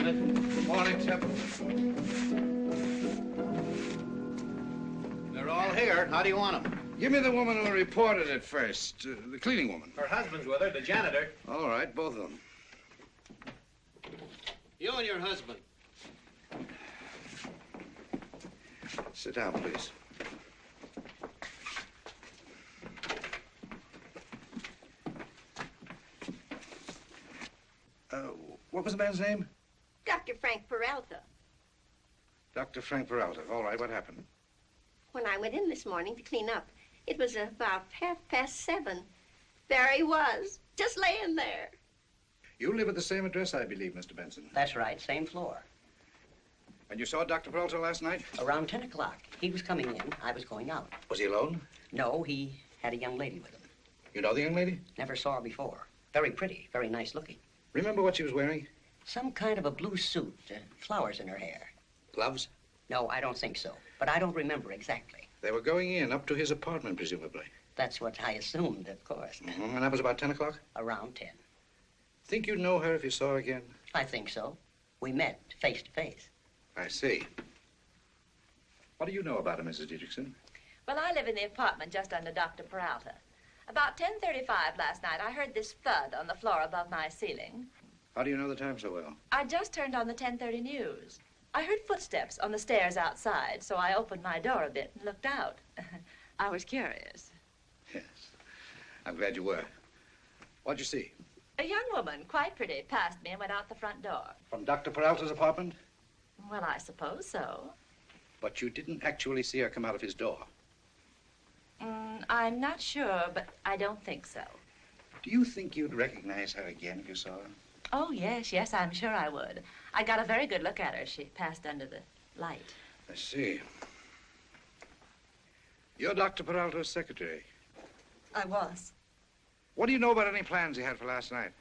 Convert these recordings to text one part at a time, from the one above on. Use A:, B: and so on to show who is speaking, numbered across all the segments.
A: Janet.
B: Morning, Tip. They're all here. How do you want them?
C: Give me the woman who reported it first. The cleaning woman.
A: Her husband's with her, the janitor.
C: All right, both of them.
B: You and your husband.
C: Sit down, please. What was the man's name?
D: Dr. Frank Peralta.
C: Dr. Frank Peralta. All right, what happened?
D: When I went in this morning to clean up, it was about 7:30. There he was, just laying there.
C: You live at the same address, I believe, Mr. Benson.
E: That's right, same floor.
C: And you saw Dr. Peralta last night?
E: Around 10 o'clock. He was coming in, I was going out.
C: Was he alone?
E: No, he had a young lady with him.
C: You know the young lady?
E: Never saw her before. Very pretty, very nice looking.
C: Remember what she was wearing?
E: Some kind of a blue suit, flowers in her hair.
C: Gloves?
E: No, I don't think so, but I don't remember exactly.
C: They were going in, up to his apartment, presumably.
E: That's what I assumed, of course.
C: Mm-hmm. And that was about 10 o'clock?
E: Around 10.
C: Think you'd know her if you saw her again?
E: I think so. We met face to face.
C: I see. What do you know about her, Mrs. Dietrichson?
F: Well, I live in the apartment just under Dr. Peralta. About 10:35 last night, I heard this thud on the floor above my ceiling.
C: How do you know the time so well?
F: I just turned on the 10:30 news. I heard footsteps on the stairs outside, so I opened my door a bit and looked out. I was curious.
C: Yes. I'm glad you were. What'd you see?
F: A young woman, quite pretty, passed me and went out the front door.
C: From Dr. Peralta's apartment?
F: Well, I suppose so.
C: But you didn't actually see her come out of his door.
F: I'm not sure, but I don't think so.
C: Do you think you'd recognize her again if you saw her?
F: Oh, yes, I'm sure I would. I got a very good look at her. She passed under the light.
C: I see. You're Dr. Peralta's secretary.
G: I was.
C: What do you know about any plans he had for last night?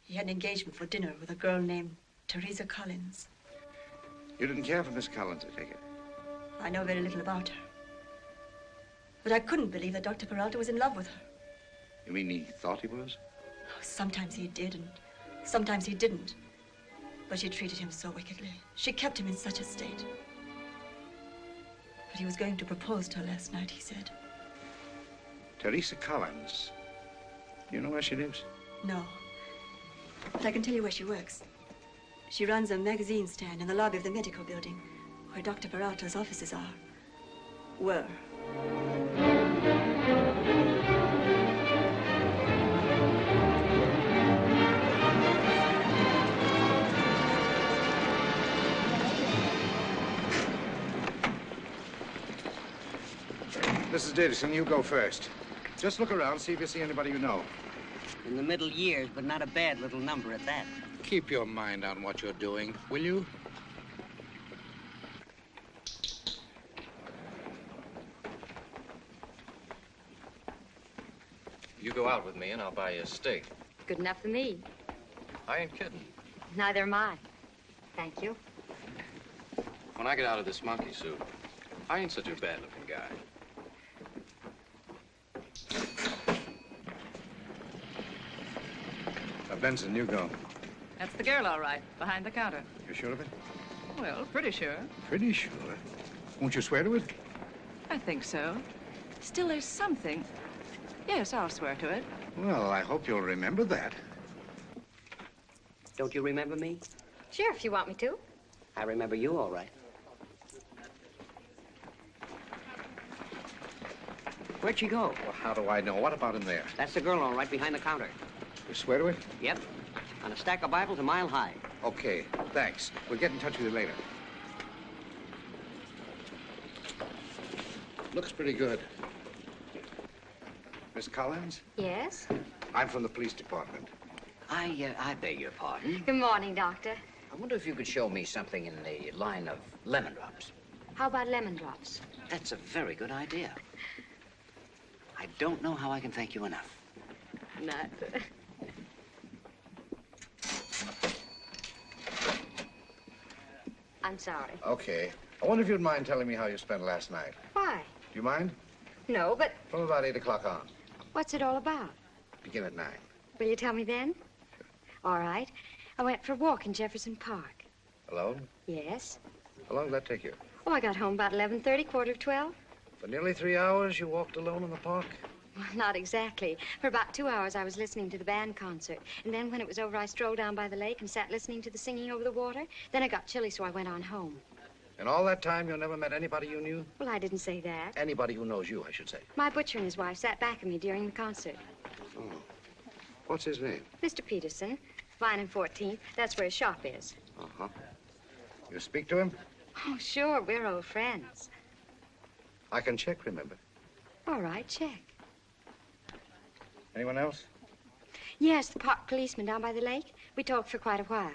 G: He had an engagement for dinner with a girl named Teresa Collins.
C: You didn't care for Miss Collins, I take it?
G: I know very little about her. But I couldn't believe that Dr. Peralta was in love with her.
C: You mean he thought he was?
G: Oh, sometimes he did, and sometimes he didn't. But she treated him so wickedly. She kept him in such a state. But he was going to propose to her last night, he said.
C: Teresa Collins. Do you know where she lives?
G: No. But I can tell you where she works. She runs a magazine stand in the lobby of the medical building, where Dr. Peralta's offices are. Were.
C: Mrs. Dietrichson, you go first. Just look around, see if you see anybody you know.
E: In the middle years, but not a bad little number at that.
B: Keep your mind on what you're doing, will you? You go out with me and I'll buy you a steak.
H: Good enough for me.
B: I ain't kidding.
H: Neither am I. Thank you.
B: When I get out of this monkey suit, I ain't such a bad-looking guy.
C: Benson, you go.
I: That's the girl, all right, behind the counter.
C: You sure of it?
I: Well, pretty sure.
C: Pretty sure. Won't you swear to it?
I: I think so. Still, there's something. Yes, I'll swear to it.
C: Well, I hope you'll remember that.
E: Don't you remember me?
H: Sure, if you want me to.
E: I remember you, all right. Where'd she go?
C: Well, how do I know? What about in there?
E: That's the girl, all right, behind the counter.
C: You swear to it?
E: Yep. On a stack of Bibles a mile high.
C: Okay, thanks. We'll get in touch with you later. Looks pretty good. Miss Collins?
H: Yes?
C: I'm from the police department.
J: I beg your pardon.
H: Good morning, Doctor.
J: I wonder if you could show me something in the line of lemon drops.
H: How about lemon drops?
J: That's a very good idea. I don't know how I can thank you enough.
H: Not. I'm sorry.
C: Okay. I wonder if you'd mind telling me how you spent last night.
H: Why?
C: Do you mind?
H: No, but
C: From about 8 o'clock on.
H: what's it all about?
C: Begin at 9.
H: Will you tell me then? All right. I went for a walk in Jefferson Park.
C: Alone?
H: Yes.
C: How long did that take you?
H: Oh, I got home about 11:30, quarter of 12.
C: For nearly 3 hours, you walked alone in the park?
H: Well, not exactly. For about 2 hours, I was listening to the band concert. And then when it was over, I strolled down by the lake and sat listening to the singing over the water. Then I got chilly, so I went on home.
C: In all that time, you never met anybody you knew?
H: Well, I didn't say that.
C: Anybody who knows you, I should say.
H: My butcher and his wife sat back of me during the concert.
C: Oh. What's his name?
H: Mr. Peterson, Vine and 14th. That's where his shop is.
C: Uh-huh. You speak to him?
H: Oh, sure. We're old friends.
C: I can check, remember.
H: All right, check.
C: Anyone else?
H: Yes, the park policeman down by the lake. We talked for quite a while.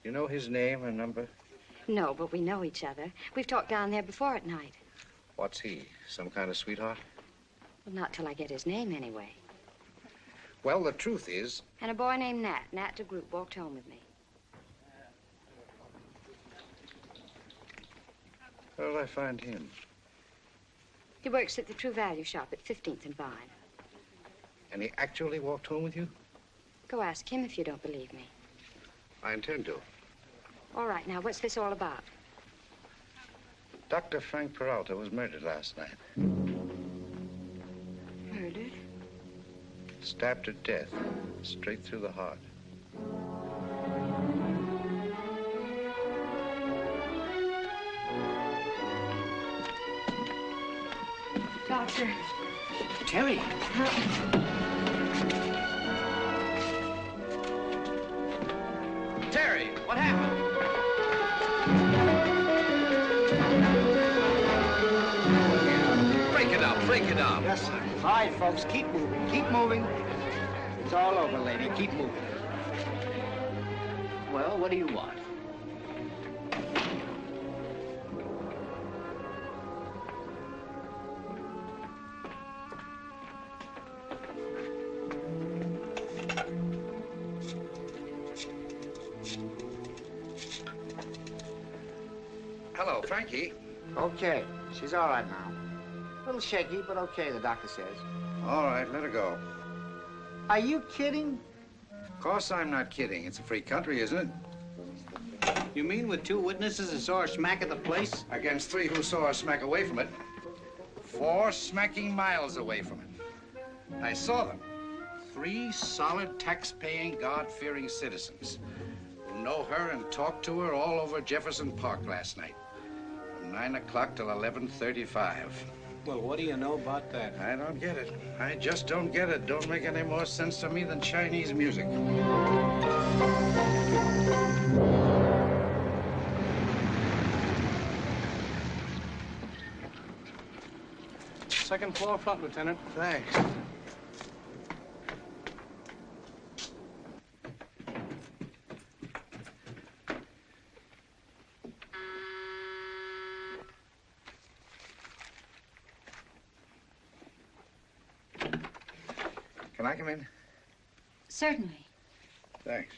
C: You know his name and number?
H: No, but we know each other. We've talked down there before at night.
C: What's he? Some kind of sweetheart?
H: Well, not till I get his name, anyway.
C: Well, the truth is...
H: And a boy named Nat DeGroot, walked home with me.
C: Where did I find him?
H: He works at the True Value shop at 15th and Vine.
C: And he actually walked home with you?
H: Go ask him if you don't believe me.
C: I intend to.
H: All right, now, what's this all about?
C: Dr. Frank Peralta was murdered last night.
H: Murdered?
C: Stabbed to death, straight through the heart.
H: Doctor.
J: Terry.
B: Terry, what happened? Break it up.
A: Yes, sir. All right, folks, keep moving. Keep moving. It's all over, lady. Keep moving.
J: Well, what do you want?
C: Hello, Frankie.
A: Okay. She's all right now. A little shaky, but okay, the doctor says.
C: All right, let her go.
A: Are you kidding?
C: Of course I'm not kidding. It's a free country, isn't it?
K: You mean with 2 witnesses that saw her smack at the place?
C: Against 3 who saw her smack away from it. 4 smacking miles away from it. I saw them. 3 solid, tax-paying, God-fearing citizens who know her and talked to her all over Jefferson Park last night. From 9 o'clock till 11:35.
K: Well, what do you know about that?
C: I don't get it. I just don't get it. Don't make any more sense to me than Chinese music.
K: Second floor front, Lieutenant.
C: Thanks. Can I come in?
H: Certainly.
C: Thanks.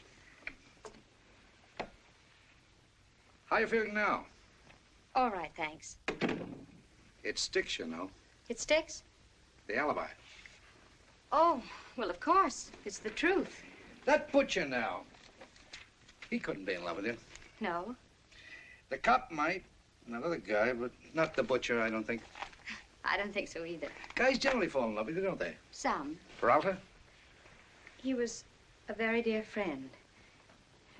C: How you feeling now?
H: All right, thanks.
C: It sticks, you know.
H: It sticks?
C: The alibi.
H: Oh, well, of course. It's the truth.
C: That butcher now. He couldn't be in love with you.
H: No.
C: The cop might. Another guy, but not the butcher, I don't think.
H: I don't think so either.
C: Guys generally fall in love with you, don't they?
H: Some.
C: Peralta?
H: He was a very dear friend.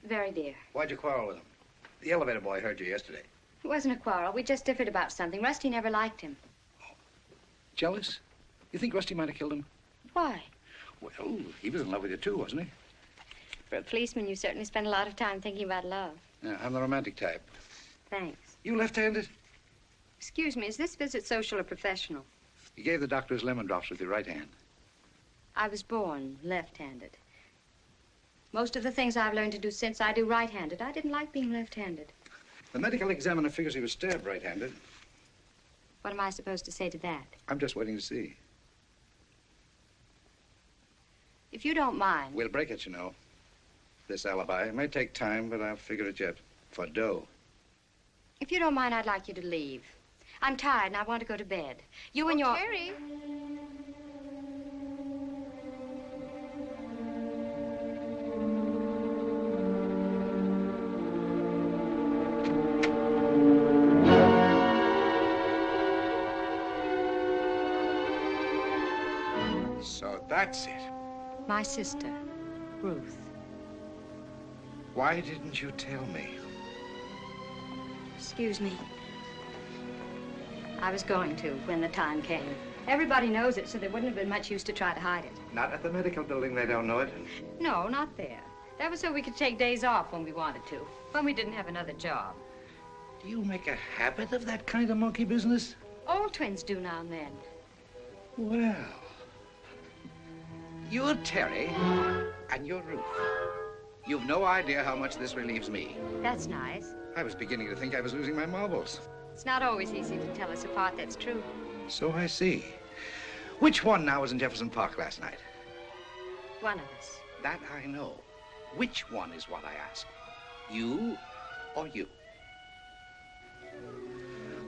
H: Very dear.
C: Why'd you quarrel with him? The elevator boy heard you yesterday.
H: It wasn't a quarrel. We just differed about something. Rusty never liked him.
C: Jealous? You think Rusty might have killed him?
H: Why?
C: Well, he was in love with you too, wasn't he?
H: For a policeman, you certainly spend a lot of time thinking about love.
C: Yeah, I'm the romantic type.
H: Thanks.
C: You left-handed?
H: Excuse me, is this visit social or professional?
C: You gave the doctor his lemon drops with your right hand.
H: I was born left-handed. Most of the things I've learned to do since I do right-handed. I didn't like being left-handed.
C: The medical examiner figures he was stabbed right-handed.
H: What am I supposed to say to that?
C: I'm just waiting to see.
H: If you don't mind.
C: We'll break it, you know. This alibi. It may take time, but I'll figure it yet. For dough.
H: If you don't mind, I'd like you to leave. I'm tired and I want to go to bed. You and your...
F: Terry.
C: That's it.
H: My sister, Ruth.
C: Why didn't you tell me?
H: Excuse me. I was going to when the time came. Everybody knows it, so there wouldn't have been much use to try to hide it.
C: Not at the medical building, they don't know it.
H: No, not there. That was so we could take days off when we wanted to, when we didn't have another job.
C: Do you make a habit of that kind of monkey business?
H: All twins do now and then.
C: Well, you're Terry, and you're Ruth. You've no idea how much this relieves me.
H: That's nice.
C: I was beginning to think I was losing my marbles.
H: It's not always easy to tell us apart, that's true.
C: So I see. Which one now was in Jefferson Park last night?
H: One of us.
C: That I know. Which one is what I ask? You or you?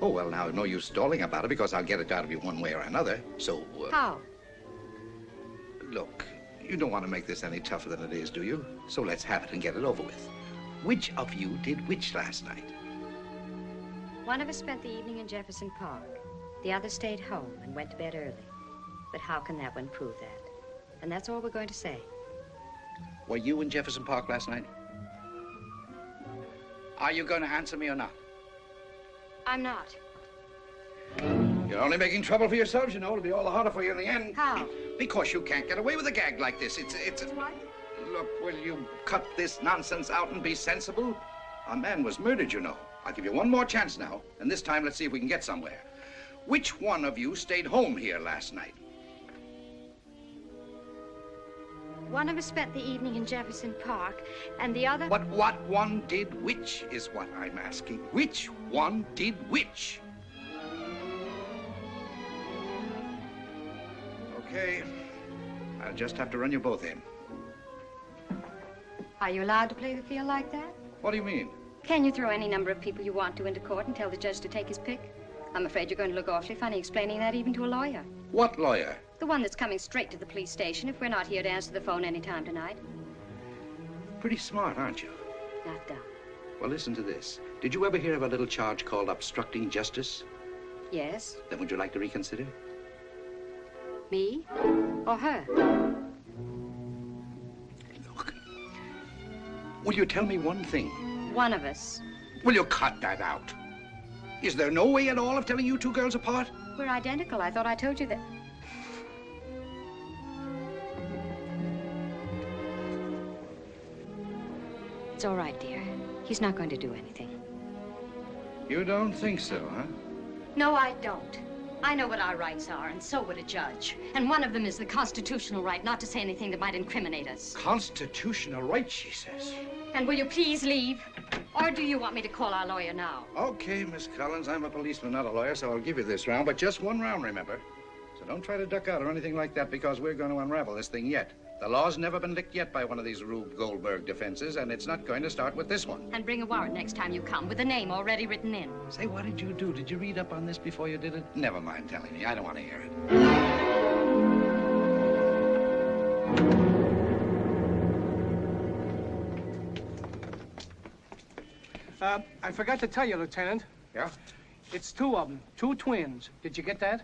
C: Oh, well, now, no use stalling about it because I'll get it out of you one way or another. So,
H: How?
C: Look, you don't want to make this any tougher than it is, do you? So let's have it and get it over with. Which of you did which last night?
H: One of us spent the evening in Jefferson Park. The other stayed home and went to bed early. But how can that one prove that? And that's all we're going to say.
C: Were you in Jefferson Park last night? Are you going to answer me or not?
H: I'm not.
C: You're only making trouble for yourselves, you know. It'll be all the harder for you in the end.
H: How?
C: Because you can't get away with a gag like this.
H: What?
C: Look, will you cut this nonsense out and be sensible? A man was murdered, you know. I'll give you one more chance now, and this time let's see if we can get somewhere. Which one of you stayed home here last night?
H: One of us spent the evening in Jefferson Park, and the other...
C: But what one did which is what I'm asking. Which one did which? Okay. I'll just have to run you both in.
H: Are you allowed to play the field like that?
C: What do you mean?
H: Can you throw any number of people you want to into court and tell the judge to take his pick? I'm afraid you're going to look awfully funny explaining that even to a lawyer.
C: What lawyer?
H: The one that's coming straight to the police station if we're not here to answer the phone any time tonight.
C: Pretty smart, aren't you?
H: Not dumb.
C: Well, listen to this. Did you ever hear of a little charge called obstructing justice?
H: Yes.
C: Then would you like to reconsider?
H: Me? Or her?
C: Look. Will you tell me one thing?
H: One of us.
C: Will you cut that out? Is there no way at all of telling you two girls apart?
H: We're identical. I thought I told you that. It's all right, dear. He's not going to do anything.
C: You don't think so, huh?
H: No, I don't. I know what our rights are, and so would a judge. And one of them is the constitutional right not to say anything that might incriminate us.
C: Constitutional right, she says.
H: And will you please leave? Or do you want me to call our lawyer now?
C: Okay, Miss Collins, I'm a policeman, not a lawyer, so I'll give you this round, but just one round, remember. So don't try to duck out or anything like that, because we're going to unravel this thing yet. The law's never been licked yet by one of these Rube Goldberg defenses, and it's not going to start with this one.
H: And bring a warrant next time you come, with a name already written in.
C: Say, what did you do? Did you read up on this before you did it? Never mind telling me. I don't want to hear it.
K: I forgot to tell you, Lieutenant.
C: Yeah?
K: It's two of them, two twins. Did you get that?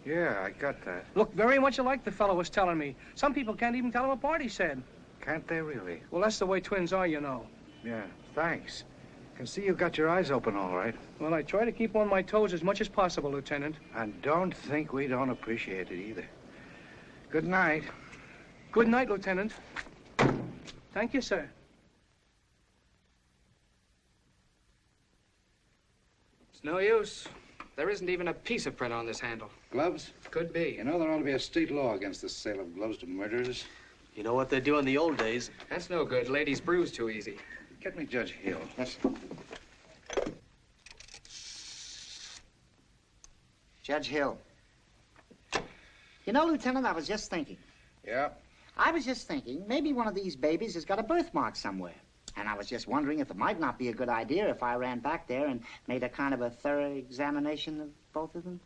C: Yeah, I got that.
K: Look very much alike, the fellow was telling me. Some people can't even tell them apart, he said.
C: Can't they really?
K: Well, that's the way twins are, you know.
C: Yeah, thanks. Can see you've got your eyes open all right.
K: Well, I try to keep on my toes as much as possible, Lieutenant.
C: And don't think we don't appreciate it either. Good night.
K: Good night, Lieutenant. Thank you, sir.
B: It's no use. There isn't even a piece of print on this handle.
C: Gloves?
B: Could be.
C: You know, there ought to be a state law against the sale of gloves to murderers.
L: You know what they do in the old days?
B: That's no good. Ladies bruise too easy.
C: Get me Judge Hill.
J: Yes. Judge Hill. You know, Lieutenant, I was just thinking.
C: Yeah?
J: I was just thinking, maybe one of these babies has got a birthmark somewhere. And I was just wondering if it might not be a good idea if I ran back there and made a kind of a thorough examination of both of them.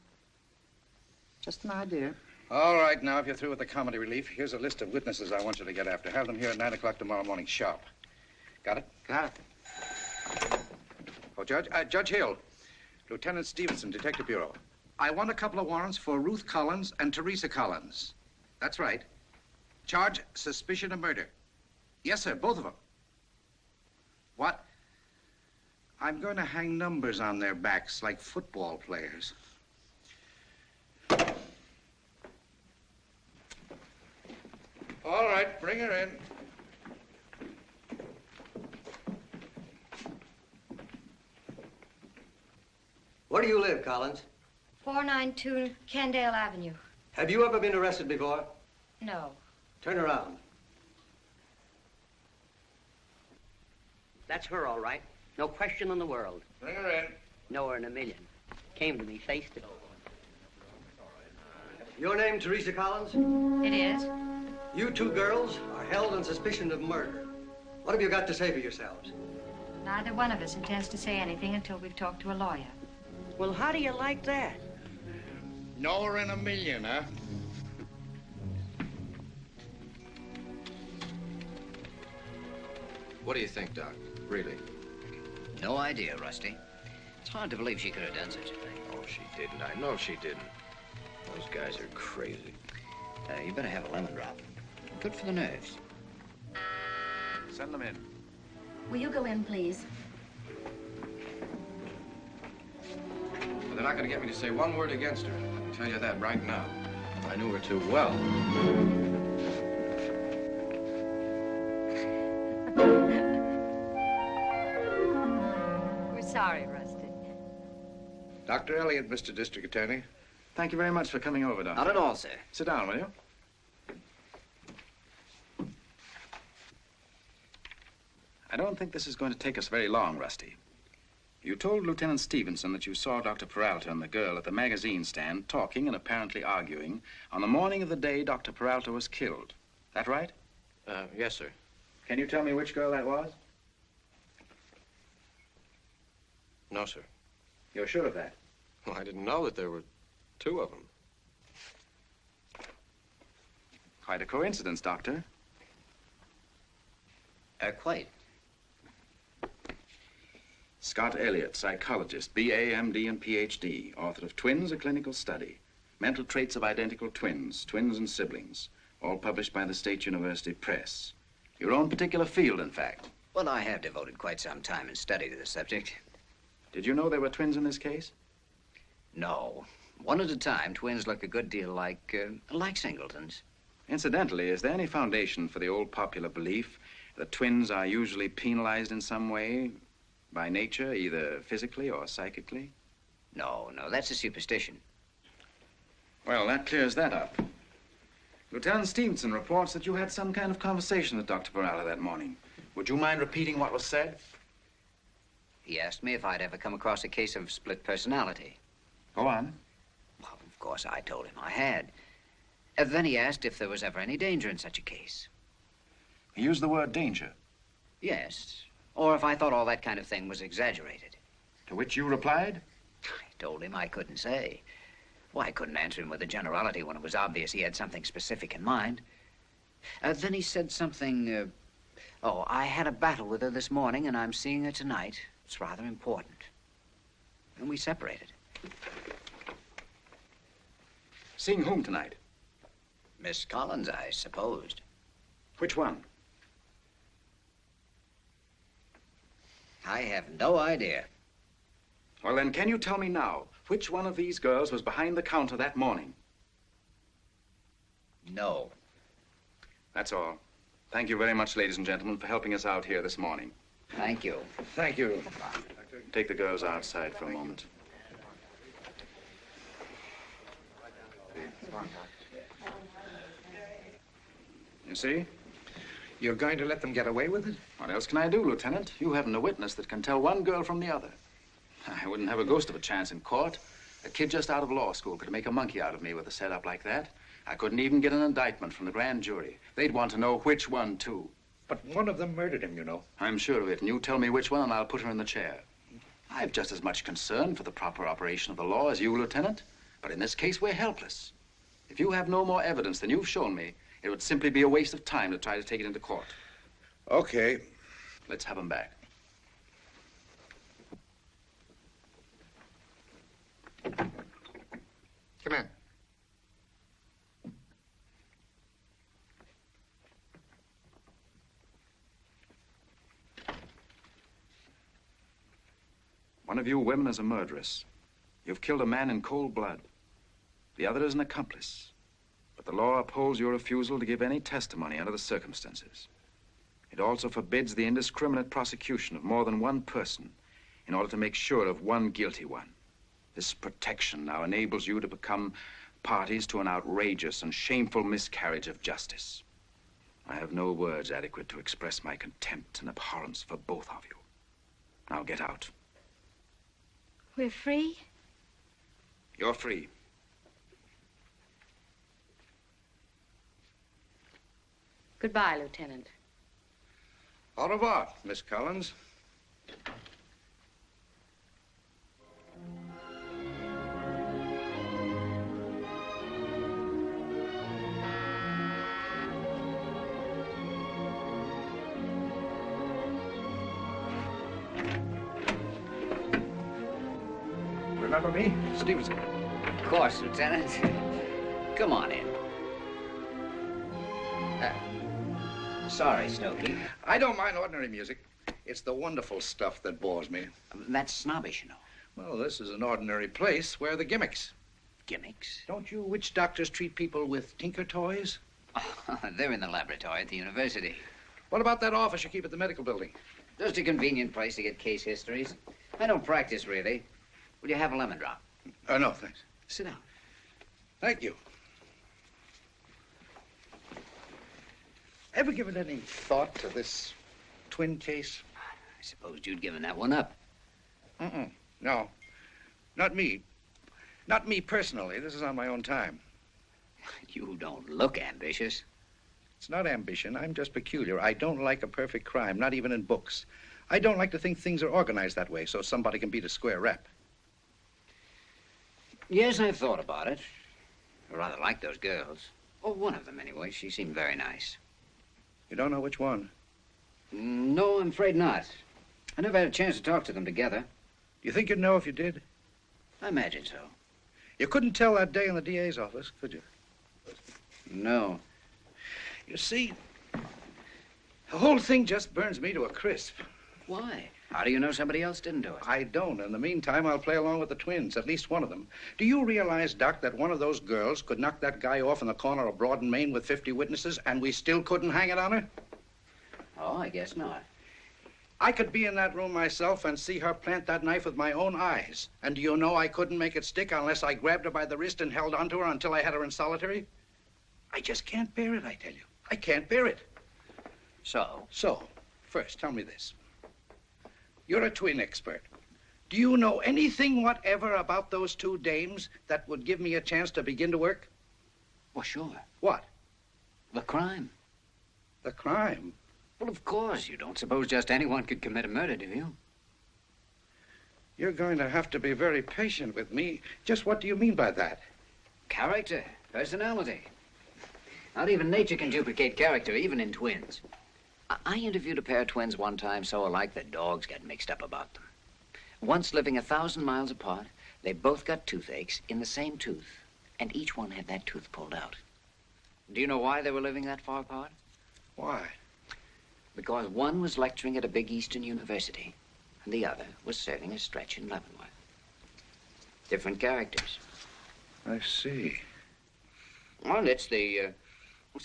J: Just an idea.
C: All right, now, if you're through with the comedy relief, here's a list of witnesses I want you to get after. Have them here at 9 o'clock tomorrow morning sharp. Got it?
J: Got it.
C: Oh, Judge? Judge Hill. Lieutenant Stevenson, Detective Bureau. I want a couple of warrants for Ruth Collins and Teresa Collins. That's right. Charge suspicion of murder. Yes, sir, both of them. What? I'm going to hang numbers on their backs like football players. All right, bring her in.
M: Where do you live, Collins?
H: 492 Kendale Avenue.
M: Have you ever been arrested before?
H: No.
M: Turn around.
E: That's her, all right. No question in the world.
C: Bring her in.
E: Know her in a million. Came to me face to face.
M: Your name, Teresa Collins?
H: It is.
M: You two girls are held on suspicion of murder. What have you got to say for yourselves?
H: Neither one of us intends to say anything until we've talked to a lawyer.
E: Well, how do you like that?
C: Know her in a million, huh?
B: What do you think, Doc? Really?
N: No idea, Rusty. It's hard to believe she could have done such a thing.
B: Oh, she didn't. I know she didn't. Those guys are crazy.
N: You better have a lemon drop. Good for the nerves.
C: Send them in.
O: Will you go in, please?
B: Well, they're not going to get me to say one word against her. I can tell you that right now. I knew her too well.
H: We're sorry, Rusty.
C: Dr. Elliott, Mr. District Attorney.
P: Thank you very much for coming over, Doctor.
N: Not at all, sir.
P: Sit down, will you? I don't think this is going to take us very long, Rusty. You told Lieutenant Stevenson that you saw Dr. Peralta and the girl at the magazine stand talking and apparently arguing on the morning of the day Dr. Peralta was killed. That right?
B: Yes, sir.
P: Can you tell me which girl that was?
B: No, sir.
P: You're sure of that?
B: Well, I didn't know that there were two of them.
P: Quite a coincidence, Doctor.
N: Quite.
P: Scott Elliott, psychologist, B.A., M.D., and Ph.D., author of Twins, A Clinical Study, Mental Traits of Identical Twins, Twins and Siblings, all published by the State University Press. Your own particular field, in fact.
N: Well, I have devoted quite some time and study to the subject.
P: Did you know there were twins in this case?
N: No. One at a time, twins look a good deal like singletons.
P: Incidentally, is there any foundation for the old popular belief that twins are usually penalized in some way by nature, either physically or psychically?
N: No, that's a superstition.
P: Well, that clears that up. Lieutenant Stevenson reports that you had some kind of conversation with Dr. Peralta that morning. Would you mind repeating what was said?
N: He asked me if I'd ever come across a case of split personality.
P: Go on.
N: Well, of course, I told him I had. Then he asked if there was ever any danger in such a case.
P: He used the word danger.
N: Yes. Or if I thought all that kind of thing was exaggerated.
P: To which you replied?
N: I told him I couldn't say. Well, I couldn't answer him with a generality when it was obvious he had something specific in mind. Then he said something, I had a battle with her this morning and I'm seeing her tonight. It's rather important. And we separated.
P: Seeing whom tonight?
N: Miss Collins, I supposed.
P: Which one?
N: I have no idea.
P: Well, then, can you tell me now which one of these girls was behind the counter that morning?
N: No.
P: That's all. Thank you very much, ladies and gentlemen, for helping us out here this morning.
N: Thank you.
C: Thank you.
P: Take the girls outside for a moment. You see?
C: You're going to let them get away with it?
P: What else can I do, Lieutenant? You haven't a witness that can tell one girl from the other. I wouldn't have a ghost of a chance in court. A kid just out of law school could make a monkey out of me with a setup like that. I couldn't even get an indictment from the grand jury. They'd want to know which one, too.
C: But one of them murdered him, you know.
P: I'm sure of it, and you tell me which one, and I'll put her in the chair. I've just as much concern for the proper operation of the law as you, Lieutenant. But in this case, we're helpless. If you have no more evidence than you've shown me, it would simply be a waste of time to try to take it into court.
C: Okay.
P: Let's have him back.
C: Come in.
P: One of you women is a murderess. You've killed a man in cold blood. The other is an accomplice. But the law upholds your refusal to give any testimony under the circumstances. It also forbids the indiscriminate prosecution of more than one person in order to make sure of one guilty one. This protection now enables you to become parties to an outrageous and shameful miscarriage of justice. I have no words adequate to express my contempt and abhorrence for both of you. Now get out.
H: We're free?
P: You're free.
H: Goodbye, Lieutenant.
C: Au revoir, Miss Collins.
A: Remember me?
C: Stevenson.
N: Of course, Lieutenant. Come on in. Sorry, Stokey.
C: I don't mind ordinary music. It's the wonderful stuff that bores me.
N: That's snobbish, you know.
C: Well, this is an ordinary place. Where are the gimmicks?
N: Gimmicks?
C: Don't you witch doctors treat people with tinker toys?
N: Oh, they're in the laboratory at the university.
C: What about that office you keep at the medical building?
N: Just a convenient place to get case histories. I don't practice, really. Will you have a lemon drop?
C: No, thanks.
N: Sit down.
C: Thank you. Ever given any thought to this twin case?
N: I supposed you'd given that one up.
C: No. Not me. Not me personally. This is on my own time.
N: You don't look ambitious.
C: It's not ambition. I'm just peculiar. I don't like a perfect crime, not even in books. I don't like to think things are organized that way so somebody can beat a square rep.
N: Yes, I've thought about it. I rather like those girls. Oh, one of them, anyway. She seemed very nice.
C: You don't know which one?
N: No, I'm afraid not. I never had a chance to talk to them together.
C: You think you'd know if you did?
N: I imagine so.
C: You couldn't tell that day in the DA's office, could you?
N: No.
C: You see, the whole thing just burns me to a crisp.
N: Why? How do you know somebody else didn't do it?
C: I don't. In the meantime, I'll play along with the twins, at least one of them. Do you realize, Doc, that one of those girls could knock that guy off in the corner of Broad and Main with 50 witnesses, and we still couldn't hang it on her?
N: Oh, I guess not.
C: I could be in that room myself and see her plant that knife with my own eyes. And do you know I couldn't make it stick unless I grabbed her by the wrist and held onto her until I had her in solitary? I just can't bear it, I tell you. I can't bear it.
N: So?
C: So, first, tell me this. You're a twin expert. Do you know anything whatever about those two dames that would give me a chance to begin to work?
N: Well, sure.
C: What?
N: The crime.
C: The crime?
N: Well, of course. You don't suppose just anyone could commit a murder, do you?
C: You're going to have to be very patient with me. Just what do you mean by that?
N: Character, personality. Not even nature can duplicate character, even in twins. I interviewed a pair of twins one time so alike that dogs got mixed up about them. Once living 1,000 miles apart, they both got toothaches in the same tooth, and each one had that tooth pulled out. Do you know why they were living that far apart?
C: Why?
N: Because one was lecturing at a big Eastern university, and the other was serving a stretch in Leavenworth. Different characters.
C: I see.
N: Well, it's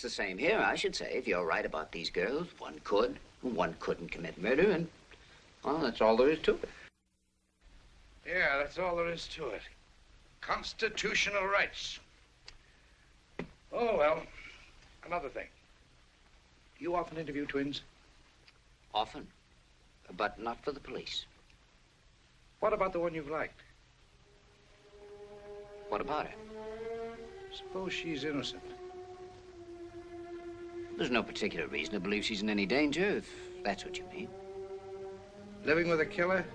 N: the same here, I should say. If you're right about these girls, one could, one couldn't commit murder, and, well, that's all there is to it.
C: Yeah, that's all there is to it. Constitutional rights. Oh, well, another thing. You often interview twins?
N: Often, but not for the police.
C: What about the one you've liked?
N: What about her?
C: Suppose she's innocent.
N: There's no particular reason to believe she's in any danger, if that's what you mean.
C: Living with a killer?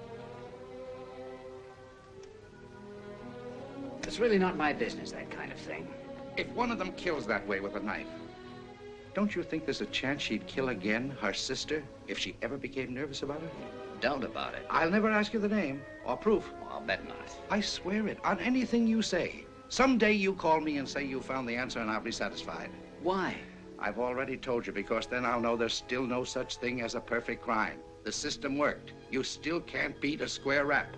N: It's really not my business, that kind of thing.
C: If one of them kills that way with a knife, don't you think there's a chance she'd kill again her sister if she ever became nervous about it?
N: Don't about it.
C: I'll never ask you the name or proof.
N: Well, I'll bet not.
C: I swear it on anything you say. Someday you call me and say you found the answer and I'll be satisfied.
N: Why?
C: I've already told you, because then I'll know there's still no such thing as a perfect crime. The system worked. You still can't beat a square rap.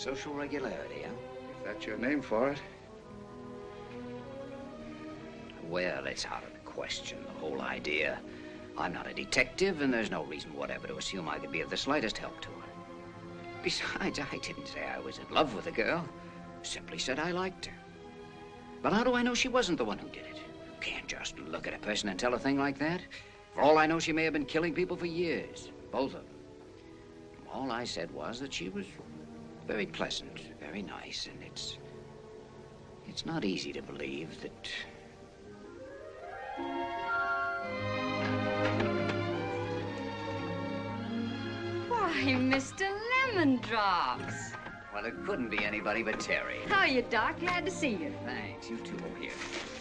N: Social regularity, huh?
C: If that's your name for it.
N: Well, it's out of the question, the whole idea. I'm not a detective, and there's no reason whatever to assume I could be of the slightest help to her. Besides, I didn't say I was in love with the girl. Simply said I liked her. But how do I know she wasn't the one who did it? You can't just look at a person and tell a thing like that. For all I know, she may have been killing people for years. Both of them. All I said was that she was very pleasant, very nice, and it's not easy to believe that...
H: Why, Mr. Lemon Drops.
N: Well, it couldn't be anybody but Terry.
H: How are you, Doc? Glad to see you.
N: Thanks. You too. Here.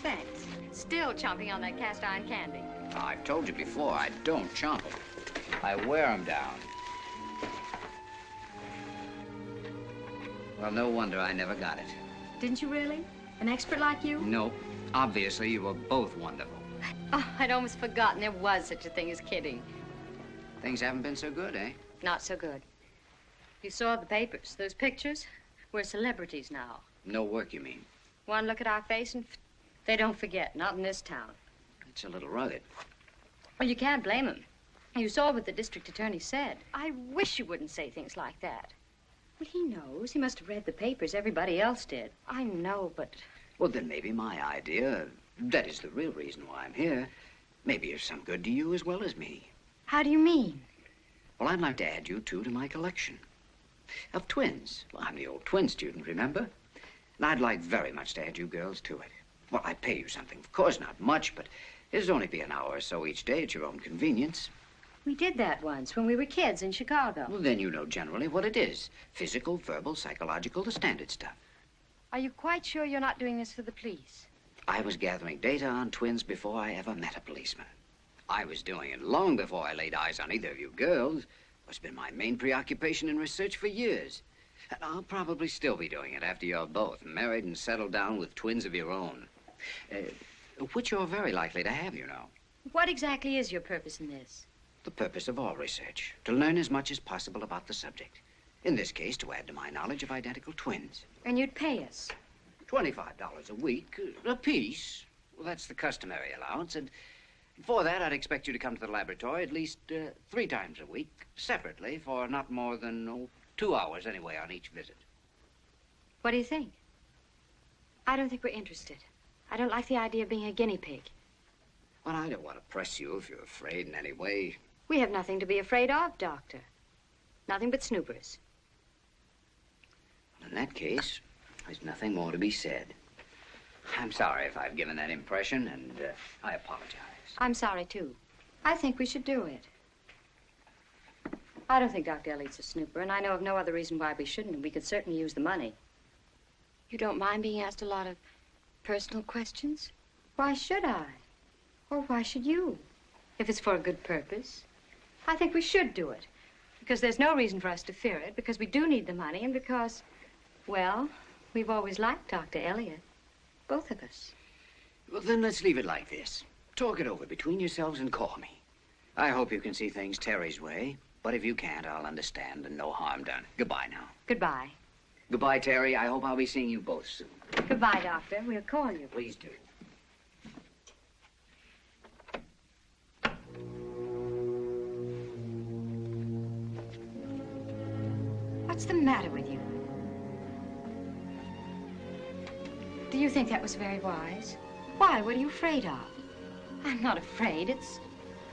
H: Thanks. Still chomping on that cast iron candy.
N: I've told you before, I don't chomp them. I wear them down. Well, no wonder I never got it.
H: Didn't you really? An expert like you?
N: Nope. Obviously, you were both wonderful.
H: Oh, I'd almost forgotten there was such a thing as kidding.
N: Things haven't been so good, eh?
H: Not so good. You saw the papers. Those pictures? We're celebrities now.
N: No work, you mean?
H: One look at our face and they don't forget. Not in this town.
N: It's a little rugged.
H: Well, you can't blame them. You saw what the district attorney said. I wish you wouldn't say things like that. Well, he knows. He must have read the papers. Everybody else did. I know, but...
N: Well, then maybe my idea, that is the real reason why I'm here, maybe is some good to you as well as me.
H: How do you mean?
N: Well, I'd like to add you two to my collection. Of twins. Well, I'm the old twin student, remember? And I'd like very much to add you girls to it. Well, I pay you something. Of course, not much, but it'll only be an hour or so each day at your own convenience.
H: We did that once when we were kids in Chicago.
N: Well, then you know generally what it is. Physical, verbal, psychological, the standard stuff.
H: Are you quite sure you're not doing this for the police?
N: I was gathering data on twins before I ever met a policeman. I was doing it long before I laid eyes on either of you girls. It's been my main preoccupation in research for years. And I'll probably still be doing it after you're both married and settled down with twins of your own. Which you're very likely to have, you know.
H: What exactly is your purpose in this?
N: The purpose of all research. To learn as much as possible about the subject. In this case, to add to my knowledge of identical twins.
H: And you'd pay us?
N: $25 a week, apiece. Well, that's the customary allowance, and for that, I'd expect you to come to the laboratory at least 3 times a week, separately, for not more than 2 hours anyway on each visit.
H: What do you think? I don't think we're interested. I don't like the idea of being a guinea pig.
N: Well, I don't want to press you if you're afraid in any way.
H: We have nothing to be afraid of, Doctor. Nothing but snoopers.
N: Well, in that case, there's nothing more to be said. I'm sorry if I've given that impression, and I apologize.
H: I'm sorry, too. I think we should do it. I don't think Dr. Elliott's a snooper, and I know of no other reason why we shouldn't. We could certainly use the money. You don't mind being asked a lot of personal questions? Why should I? Or why should you? If it's for a good purpose. I think we should do it. Because there's no reason for us to fear it, because we do need the money, and because, well, we've always liked Dr. Elliott. Both of us.
N: Well, then let's leave it like this. Talk it over between yourselves and call me. I hope you can see things Terry's way, but if you can't, I'll understand and no harm done. Goodbye now.
H: Goodbye.
N: Goodbye, Terry. I hope I'll be seeing you both soon.
H: Goodbye, Doctor. We'll call you.
N: Please do.
H: What's the matter with you? Do you think that was very wise? Why? What are you afraid of? I'm not afraid. It's...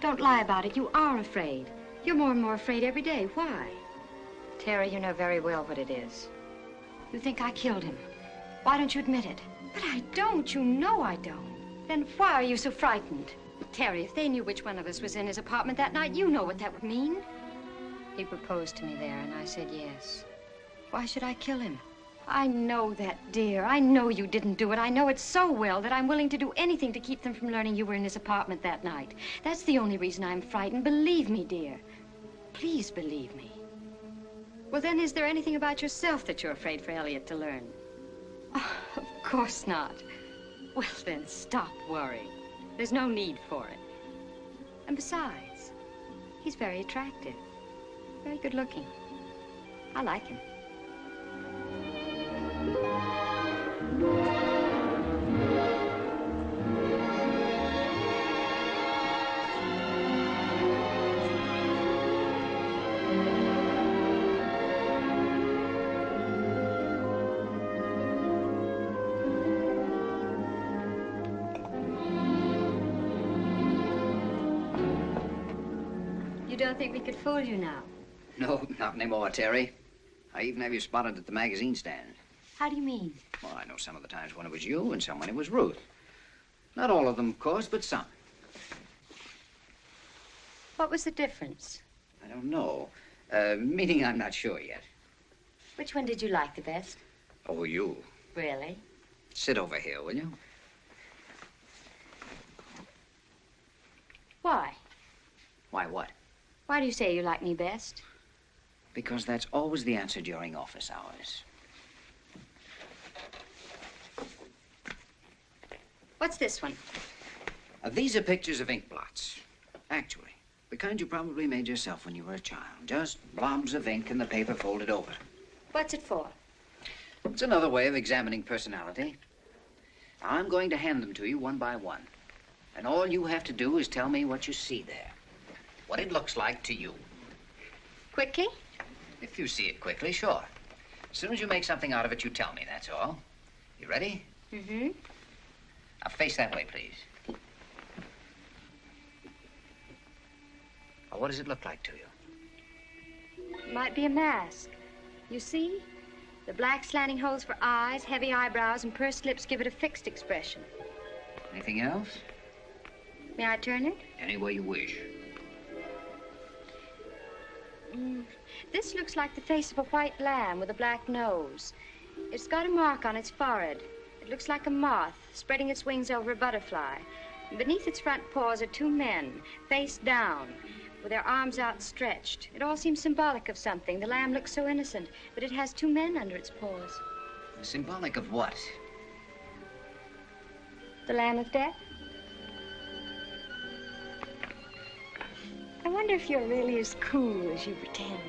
H: Don't lie about it. You are afraid. You're more and more afraid every day. Why? Terry, you know very well what it is. You think I killed him. Why don't you admit it? But I don't. You know I don't. Then why are you so frightened? Terry, if they knew which one of us was in his apartment that night, you know what that would mean. He proposed to me there, and I said yes. Why should I kill him? I know that, dear. I know you didn't do it. I know it so well that I'm willing to do anything to keep them from learning you were in his apartment that night. That's the only reason I'm frightened. Believe me, dear. Please believe me. Well, then, is there anything about yourself that you're afraid for Elliot to learn? Oh, of course not. Well, then, stop worrying. There's no need for it. And besides, he's very attractive. Very good looking. I like him. don't think we could fool you now?
N: No, not anymore, Terry. I even have you spotted at the magazine stand.
H: How do you mean?
N: Well, I know some of the times when it was you and some when it was Ruth. Not all of them, of course, but some.
H: What was the difference?
N: I don't know. Meaning I'm not sure yet.
H: Which one did you like the best?
N: Oh, you.
H: Really?
N: Sit over here, will you?
H: Why?
N: Why what?
H: Why do you say you like me best?
N: Because that's always the answer during office hours.
H: What's this one?
N: These are pictures of ink blots. Actually, the kind you probably made yourself when you were a child. Just blobs of ink and the paper folded over.
H: What's it for?
N: It's another way of examining personality. Now, I'm going to hand them to you one by one. And all you have to do is tell me what you see there. What it looks like to you.
H: Quickly?
N: If you see it quickly, sure. As soon as you make something out of it, you tell me, that's all. You ready?
H: Mm-hmm.
N: Now, face that way, please. Now, what does it look like to you?
H: Might be a mask. You see? The black slanting holes for eyes, heavy eyebrows, and pursed lips give it a fixed expression.
N: Anything else?
H: May I turn it?
N: Any way you wish.
H: This looks like the face of a white lamb with a black nose. It's got a mark on its forehead. It looks like a moth spreading its wings over a butterfly. Beneath its front paws are two men, face down, with their arms outstretched. It all seems symbolic of something. The lamb looks so innocent, but it has two men under its paws.
N: Symbolic of what?
H: The lamb of death? I wonder if you're really as cool as you pretend.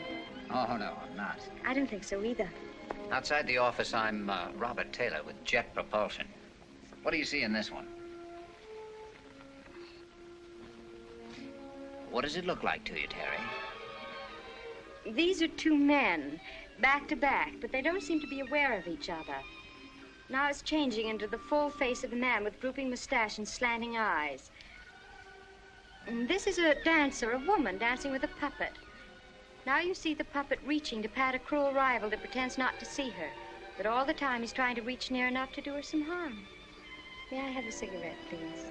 N: Oh, no, I'm not.
H: I don't think so either.
N: Outside the office, I'm Robert Taylor with Jet Propulsion. What do you see in this one? What does it look like to you, Terry?
H: These are two men, back to back, but they don't seem to be aware of each other. Now it's changing into the full face of a man with drooping mustache and slanting eyes. And this is a dancer, a woman, dancing with a puppet. Now you see the puppet reaching to pat a cruel rival that pretends not to see her, but all the time he's trying to reach near enough to do her some harm. May I have a cigarette, please?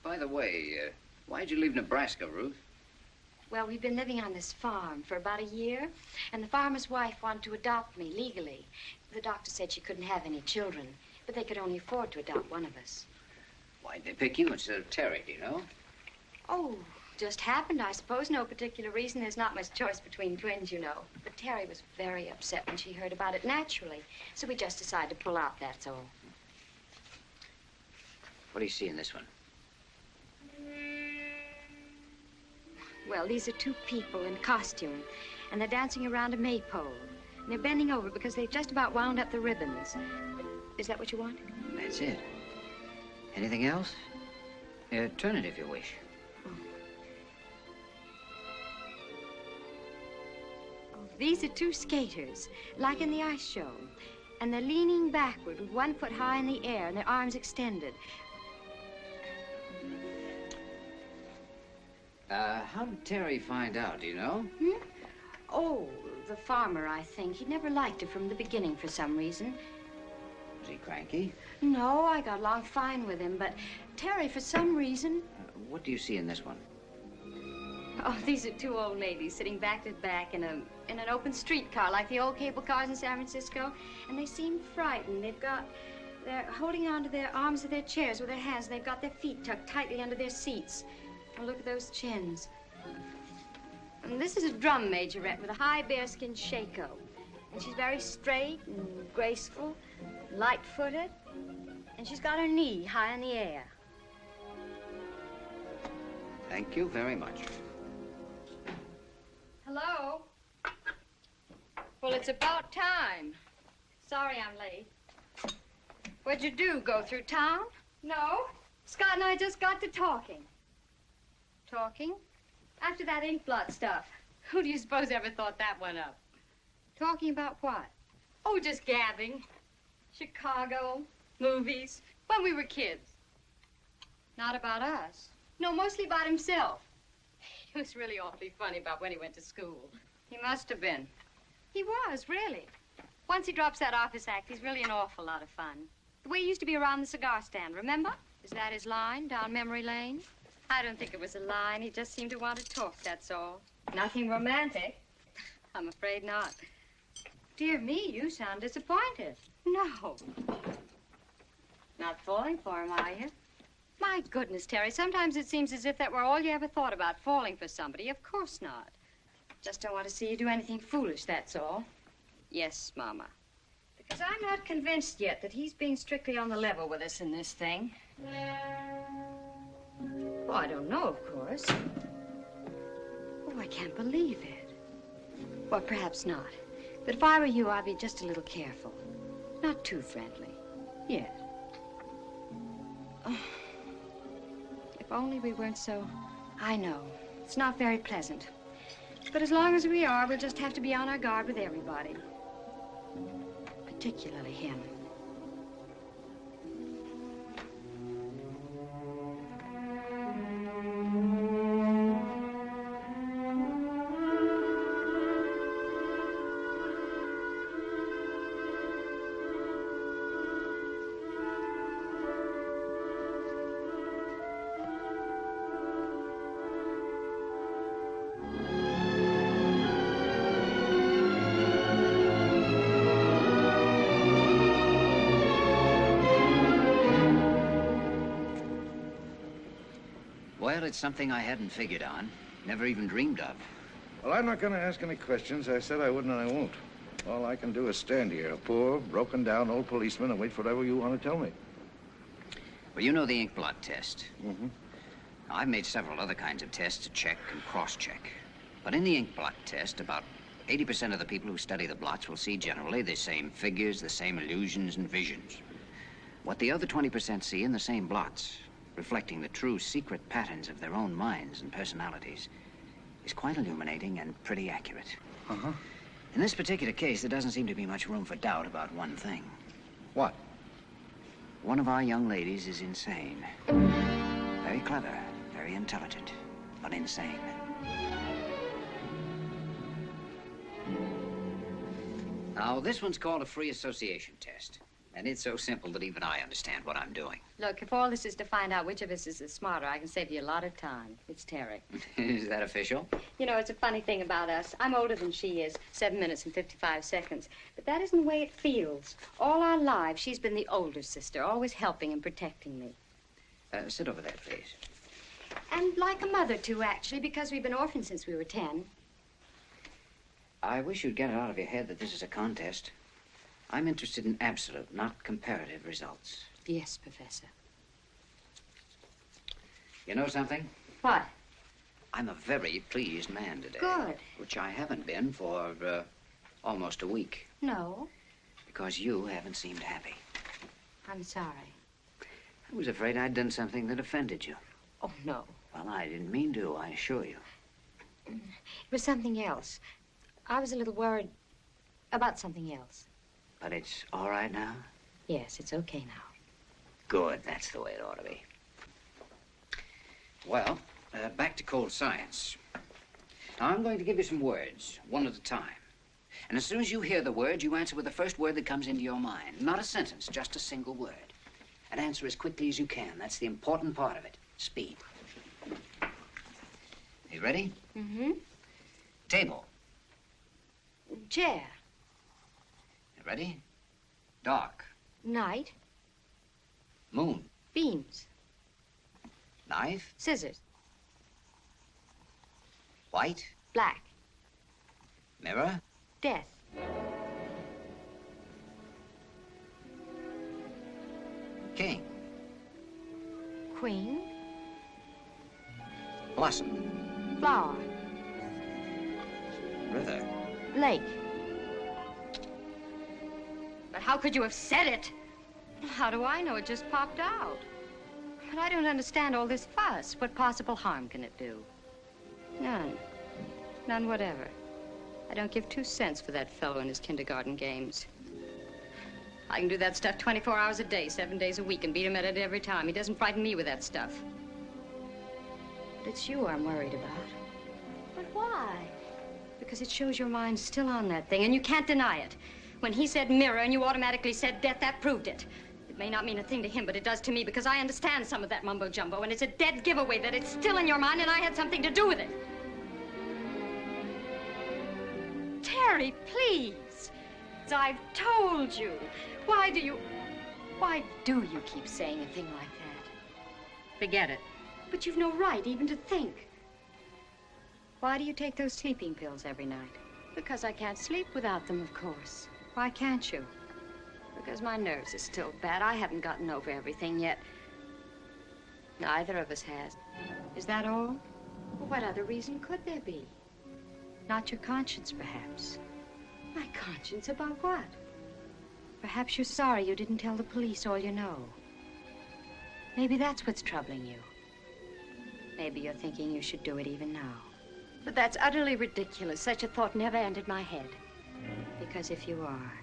N: By the way, why'd you leave Nebraska, Ruth?
H: Well, we've been living on this farm for about a year, and the farmer's wife wanted to adopt me legally. The doctor said she couldn't have any children, but they could only afford to adopt one of us.
N: Why'd they pick you instead of Terry, do you know?
H: Oh, just happened, I suppose. No particular reason. There's not much choice between twins, you know. But Terry was very upset when she heard about it naturally, so we just decided to pull out, that's all.
N: What do you see in this one?
H: Well, these are two people in costume, and they're dancing around a maypole. And they're bending over because they've just about wound up the ribbons. Is that what you want?
N: That's it. Anything else? Turn it if you wish.
H: These are two skaters, like in the ice show. And they're leaning backward with one foot high in the air and their arms extended.
N: How did Terry find out, do you know?
H: Oh, the farmer, I think. He never liked her from the beginning for some reason.
N: Was he cranky?
H: No, I got along fine with him, but Terry, for some reason...
N: What do you see in this one?
H: Oh, these are two old ladies sitting back to back in an open streetcar, like the old cable cars in San Francisco, and they seem frightened. They're holding on to their arms of their chairs with their hands, and they've got their feet tucked tightly under their seats. Oh, look at those chins. And this is a drum majorette with a high bearskin shako. And she's very straight and graceful, light-footed, and she's got her knee high in the air.
N: Thank you very much.
H: Hello? Well, it's about time. Sorry I'm late. What'd you do, go through town? No. Scott and I just got to talking. Talking? After that ink blot stuff. Who do you suppose ever thought that one up? Talking about what? Oh, just gabbing. Chicago, movies, when we were kids. Not about us. No, mostly about himself. He was really awfully funny about when he went to school. He must have been. He was, really. Once he drops that office act, he's really an awful lot of fun. The way he used to be around the cigar stand, remember? Is that his line, down memory lane? I don't think it was a line. He just seemed to want to talk, that's all. Nothing romantic. I'm afraid not. Dear me, you sound disappointed. No. Not falling for him, are you? My goodness, Terry, sometimes it seems as if that were all you ever thought about, falling for somebody. Of course not. Just don't want to see you do anything foolish, that's all. Yes, Mama. Because I'm not convinced yet that he's being strictly on the level with us in this thing. Oh, I don't know, of course. Oh, I can't believe it. Well, perhaps not. But if I were you, I'd be just a little careful. Not too friendly. Yet. Oh. If only we weren't so... I know. It's not very pleasant. But as long as we are, we'll just have to be on our guard with everybody. Particularly him.
N: Well, it's something I hadn't figured on, never even dreamed of.
C: Well, I'm not going to ask any questions. I said I wouldn't and I won't. All I can do is stand here, a poor, broken-down old policeman, and wait for whatever you want to tell me.
N: Well, you know the ink blot test.
C: Mm-hmm.
N: Now, I've made several other kinds of tests to check and cross-check. But in the ink blot test, about 80% of the people who study the blots will see generally the same figures, the same illusions and visions. What the other 20% see in the same blots, reflecting the true secret patterns of their own minds and personalities, is quite illuminating and pretty accurate.
C: Uh-huh.
N: In this particular case, there doesn't seem to be much room for doubt about one thing.
C: What?
N: One of our young ladies is insane. Very clever, very intelligent, but insane. Now, this one's called a free association test. And it's so simple that even I understand what I'm doing.
H: Look, if all this is to find out which of us is the smarter, I can save you a lot of time. It's Terry.
N: Is that official?
H: You know, it's a funny thing about us. I'm older than she is, 7 minutes and 55 seconds. But that isn't the way it feels. All our lives, she's been the older sister, always helping and protecting me.
N: Sit over there, please.
H: And like a mother, too, actually, because we've been orphans since we were 10.
N: I wish you'd get it out of your head that this is a contest. I'm interested in absolute, not comparative results.
H: Yes, Professor.
N: You know something?
H: What?
N: I'm a very pleased man today.
H: Good.
N: Which I haven't been for almost a week.
H: No.
N: Because you haven't seemed happy.
H: I'm sorry.
N: I was afraid I'd done something that offended you.
H: Oh, no.
N: Well, I didn't mean to, I assure you.
H: It was something else. I was a little worried about something else.
N: But it's all right now?
H: Yes, it's okay now.
N: Good, that's the way it ought to be. Well, back to cold science. Now, I'm going to give you some words, one at a time. And as soon as you hear the word, you answer with the first word that comes into your mind. Not a sentence, just a single word. And answer as quickly as you can. That's the important part of it. Speed. You ready?
H: Mm-hmm.
N: Table.
H: Chair.
N: You ready? Dark.
H: Night.
N: Moon.
H: Beans.
N: Knife.
H: Scissors.
N: White.
H: Black.
N: Mirror.
H: Death.
N: King.
H: Queen.
N: Blossom.
H: Flower.
N: River.
H: Lake. But how could you have said it? How do I know? It just popped out. But I don't understand all this fuss. What possible harm can it do? None. None whatever. I don't give 2 cents for that fellow and his kindergarten games. I can do that stuff 24 hours a day, 7 days a week, and beat him at it every time. He doesn't frighten me with that stuff. But it's you I'm worried about.
D: But why?
H: Because it shows your mind's still on that thing, and you can't deny it. When he said mirror and you automatically said death, that proved it. It may not mean a thing to him, but it does to me because I understand some of that mumbo-jumbo, and it's a dead giveaway that it's still in your mind and I had something to do with it. Terry, please. As I've told you. Why do you keep saying a thing like that? Forget it. But you've no right even to think. Why do you take those sleeping pills every night? Because I can't sleep without them, of course. Why can't you? Because my nerves are still bad. I haven't gotten over everything yet. Neither of us has. Is that all? Well, what other reason could there be? Not your conscience, perhaps. My conscience about what? Perhaps you're sorry you didn't tell the police all you know. Maybe that's what's troubling you. Maybe you're thinking you should do it even now. But that's utterly ridiculous. Such a thought never entered my head. Because if you are,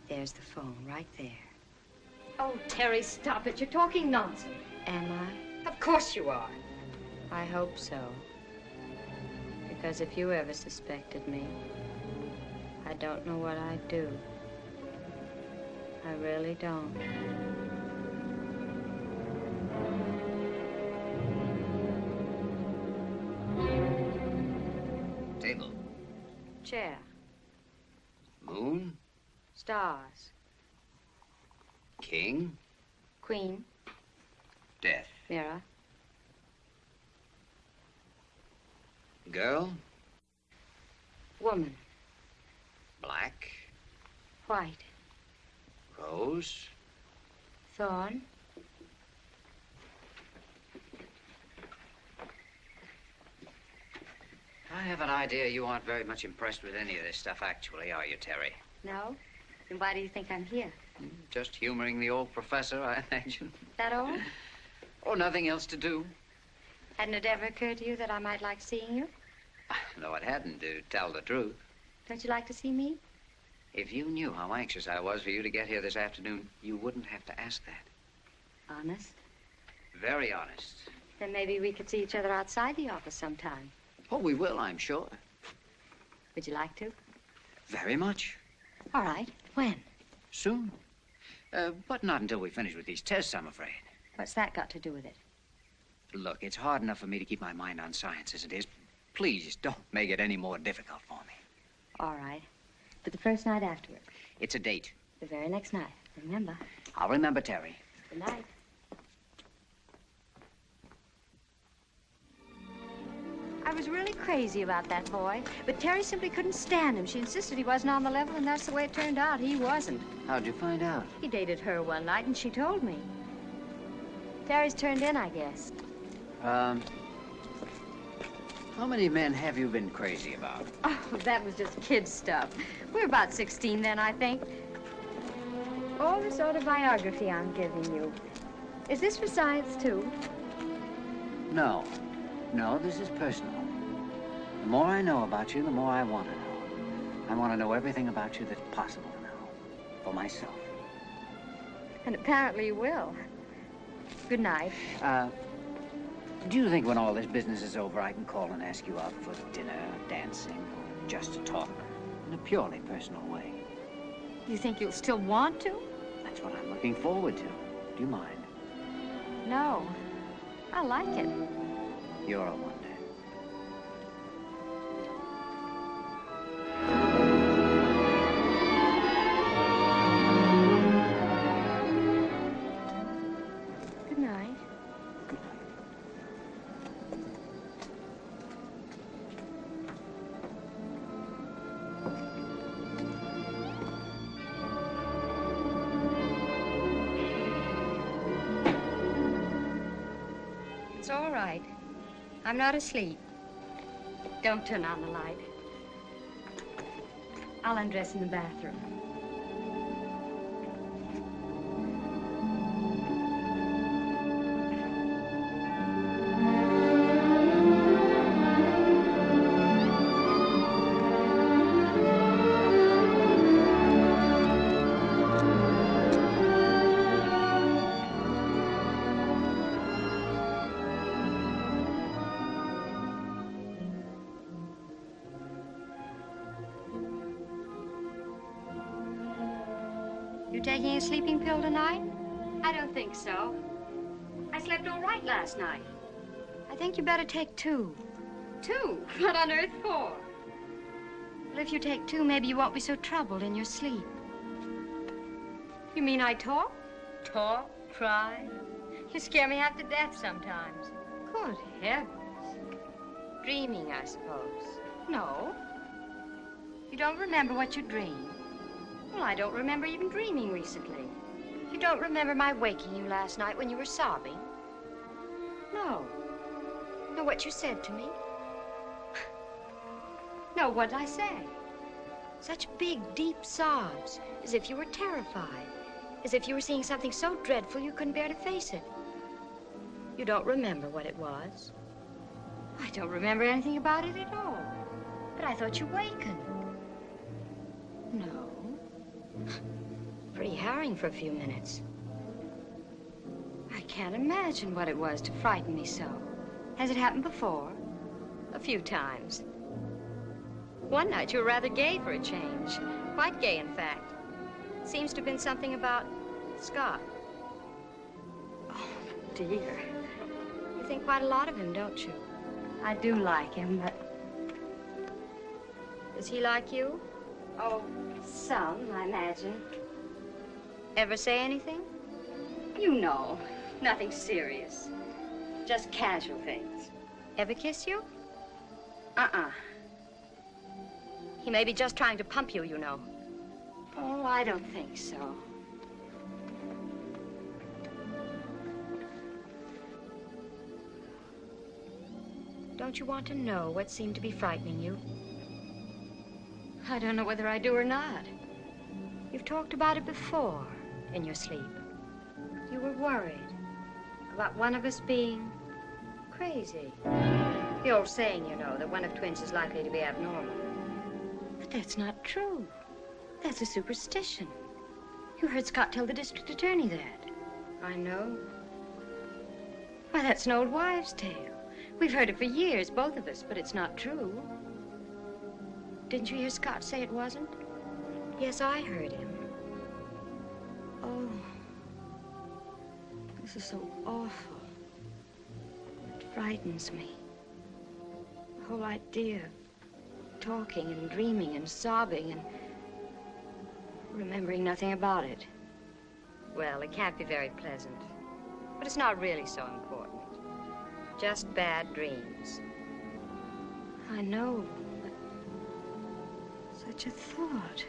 H: there's the phone right there. Oh, Terry, stop it. You're talking nonsense. Am I? Of course you are. I hope so. Because if you ever suspected me, I don't know what I'd do. I really don't.
N: Table.
H: Chair.
N: Moon.
H: Stars.
N: King.
H: Queen.
N: Death.
H: Mirror.
N: Girl.
H: Woman.
N: Black.
H: White.
N: Rose.
H: Thorn.
N: I have an idea you aren't very much impressed with any of this stuff, actually, are you, Terry?
H: No? Then why do you think I'm here?
N: Just humoring the old professor, I imagine.
H: That all?
N: Oh, nothing else to do.
H: Hadn't it ever occurred to you that I might like seeing you?
N: No, it hadn't, to tell the truth.
H: Don't you like to see me?
N: If you knew how anxious I was for you to get here this afternoon, you wouldn't have to ask that.
H: Honest?
N: Very honest.
H: Then maybe we could see each other outside the office sometime.
N: Oh, we will, I'm sure.
H: Would you like to?
N: Very much.
H: All right. When?
N: Soon. But not until we finish with these tests, I'm afraid.
H: What's that got to do with it?
N: Look, it's hard enough for me to keep my mind on science as it is. Please, don't make it any more difficult for me.
H: All right. But the first night afterward.
N: It's a date.
H: The very next night. Remember?
N: I'll remember, Terry.
H: Good night. I was really crazy about that boy, but Terry simply couldn't stand him. She insisted he wasn't on the level, and that's the way it turned out. He wasn't.
N: How'd you find out?
H: He dated her one night, and she told me. Terry's turned in, I guess.
N: How many men have you been crazy about?
H: Oh, that was just kid stuff. We were about 16 then, I think. All this autobiography I'm giving you. Is this for science, too?
N: No. No, this is personal. The more I know about you, the more I want to know. I want to know everything about you that's possible to know. For myself.
H: And apparently you will. Good night.
N: Do you think when all this business is over, I can call and ask you out for dinner, dancing, or just to talk in a purely personal way?
H: You think you'll still want to?
N: That's what I'm looking forward to. Do you mind?
H: No. I like it.
N: You're a wonder.
H: Good night. It's all right. I'm not asleep. Don't turn on the light. I'll undress in the bathroom. taking a sleeping pill tonight? I don't think so. I slept all right last night. I think you better take 2. 2? What on earth for? Well, if you take 2, maybe you won't be so troubled in your sleep. You mean I talk? Talk? Cry? You scare me half to death sometimes. Good heavens. Dreaming, I suppose. No. You don't remember what you dreamed? Well, I don't remember even dreaming recently. You don't remember my waking you last night when you were sobbing? No. Know what you said to me? No, what'd I say? Such big, deep sobs, as if you were terrified. As if you were seeing something so dreadful you couldn't bear to face it. You don't remember what it was? I don't remember anything about it at all. But I thought you wakened. No. Pretty harrowing for a few minutes. I can't imagine what it was to frighten me so. Has it happened before? A few times. One night you were rather gay for a change. Quite gay, in fact. Seems to have been something about Scott. Oh, dear. You think quite a lot of him, don't you? I do like him, but... Does he like you? Oh, some, I imagine. Ever say anything? You know, nothing serious. Just casual things. Ever kiss you? Uh-uh. He may be just trying to pump you, you know. Oh, I don't think so. Don't you want to know what seemed to be frightening you? I don't know whether I do or not. You've talked about it before in your sleep. You were worried about one of us being crazy. The old saying, you know, that one of twins is likely to be abnormal. But that's not true. That's a superstition. You heard Scott tell the district attorney that. I know. Why, that's an old wives' tale. We've heard it for years, both of us, but it's not true. Didn't you hear Scott say it wasn't? Yes, I heard him. Oh, this is so awful. It frightens me. The whole idea of talking and dreaming and sobbing and remembering nothing about it. Well, it can't be very pleasant, but it's not really so important. Just bad dreams. I know, but such a thought.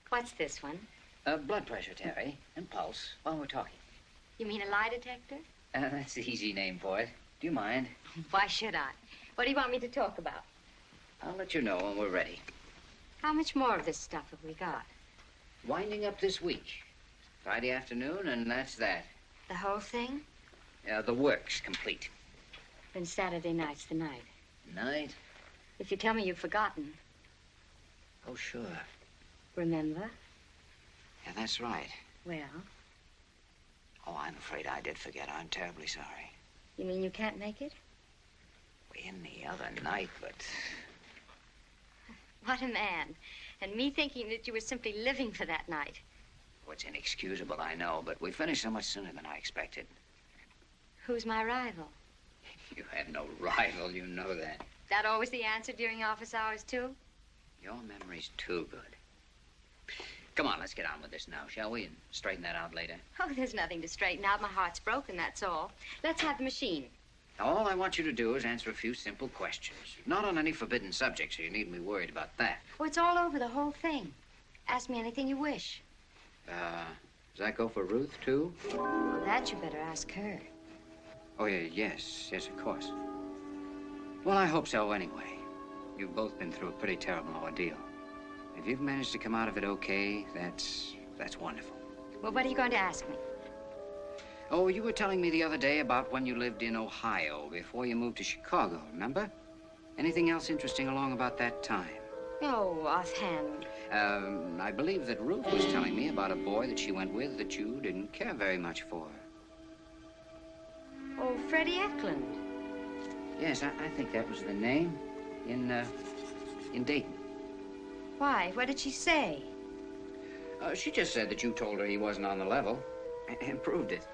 H: What's this one?
N: Blood pressure, Terry, and pulse, while we're talking.
H: You mean a lie detector?
N: That's the easy name for it. Do you mind?
H: Why should I? What do you want me to talk about?
N: I'll let you know when we're ready.
H: How much more of this stuff have we got?
N: Winding up this week. Friday afternoon, and that's that.
H: The whole thing?
N: The work's complete.
H: Then Saturday night's the night.
N: Night?
H: If you tell me you've forgotten.
N: Oh, sure.
H: Remember?
N: Yeah, that's right.
H: Well?
N: Oh, I'm afraid I did forget. I'm terribly sorry.
H: You mean you can't make it?
N: In the other night, but...
H: What a man. And me thinking that you were simply living for that night.
N: Oh, it's inexcusable, I know, but we finished so much sooner than I expected.
H: Who's my rival?
N: You have no rival, you know that.
H: That always the answer during office hours, too?
N: Your memory's too good. Come on, let's get on with this now, shall we? And straighten that out later.
H: Oh, there's nothing to straighten out. My heart's broken, that's all. Let's have the machine.
N: All I want you to do is answer a few simple questions. Not on any forbidden subject, so you needn't be worried about that.
H: Oh, it's all over the whole thing. Ask me anything you wish.
N: Does that go for Ruth, too?
H: Well, that you better ask her.
N: Oh, yeah, yes, of course. Well, I hope so anyway. You've both been through a pretty terrible ordeal. If you've managed to come out of it okay, that's wonderful.
H: Well, what are you going to ask me?
N: Oh, you were telling me the other day about when you lived in Ohio before you moved to Chicago, remember? Anything else interesting along about that time?
H: Oh, offhand.
N: I believe that Ruth was telling me about a boy that she went with that you didn't care very much for.
H: Oh, Freddie Eklund.
N: Yes, I think that was the name in Dayton.
H: Why? What did she say?
N: She just said that you told her he wasn't on the level and proved it.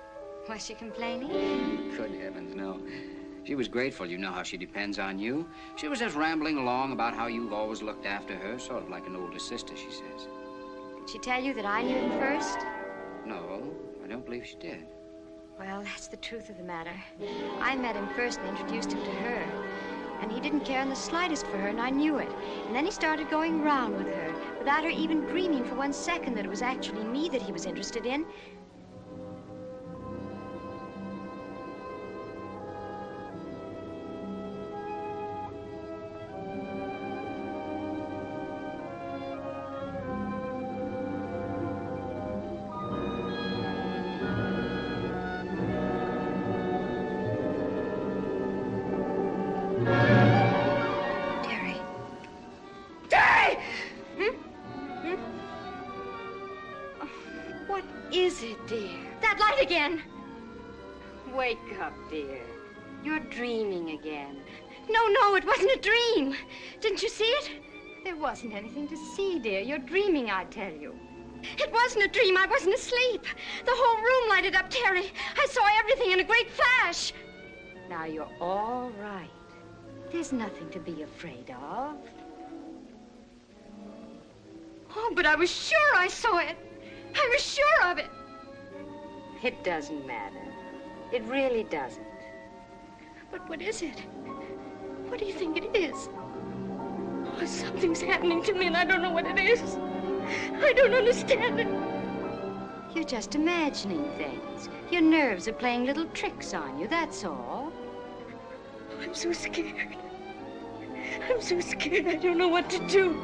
H: Was she complaining?
N: Good heavens, no. She was grateful. You know how she depends on you. She was just rambling along about how you've always looked after her, sort of like an older sister, she says.
H: Did she tell you that I knew him first?
N: No, I don't believe she did.
H: Well, that's the truth of the matter. I met him first and introduced him to her. And he didn't care in the slightest for her, and I knew it. And then he started going around with her, without her even dreaming for 1 second that it was actually me that he was interested in. Again. Wake up, dear. You're dreaming again. No, it wasn't a dream. Didn't you see it? There wasn't anything to see, dear. You're dreaming, I tell you. It wasn't a dream. I wasn't asleep. The whole room lighted up, Terry. I saw everything in a great flash. Now you're all right. There's nothing to be afraid of. Oh, but I was sure I saw it. I was sure of it. It doesn't matter. It really doesn't. But what is it? What do you think it is? Oh, something's happening to me and I don't know what it is. I don't understand it. You're just imagining things. Your nerves are playing little tricks on you, that's all. I'm so scared. I'm so scared I don't know what to do.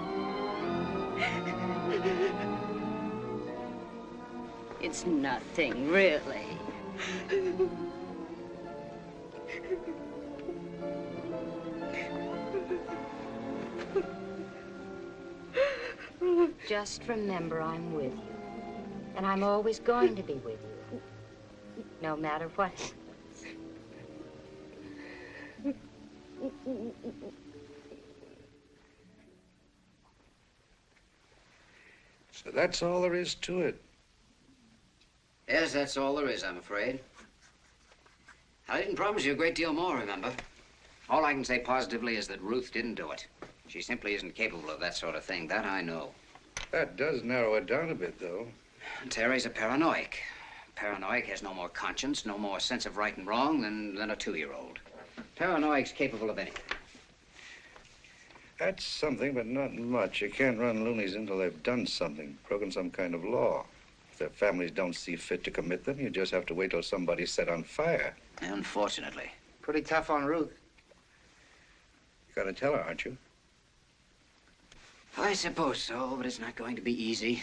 H: It's nothing, really. Just remember I'm with you. And I'm always going to be with you. No matter what happens.
C: So that's all there is to it.
N: Yes, that's all there is, I'm afraid. I didn't promise you a great deal more, remember? All I can say positively is that Ruth didn't do it. She simply isn't capable of that sort of thing. That I know.
C: That does narrow it down a bit, though.
N: Terry's a paranoiac. Paranoiac has no more conscience, no more sense of right and wrong than a 2-year-old. Paranoiac's capable of anything.
C: That's something, but not much. You can't run loonies until they've done something, broken some kind of law. If their families don't see fit to commit them, you just have to wait till somebody's set on fire.
N: Unfortunately.
J: Pretty tough on Ruth.
C: You gotta tell her, aren't you?
N: I suppose so, but it's not going to be easy.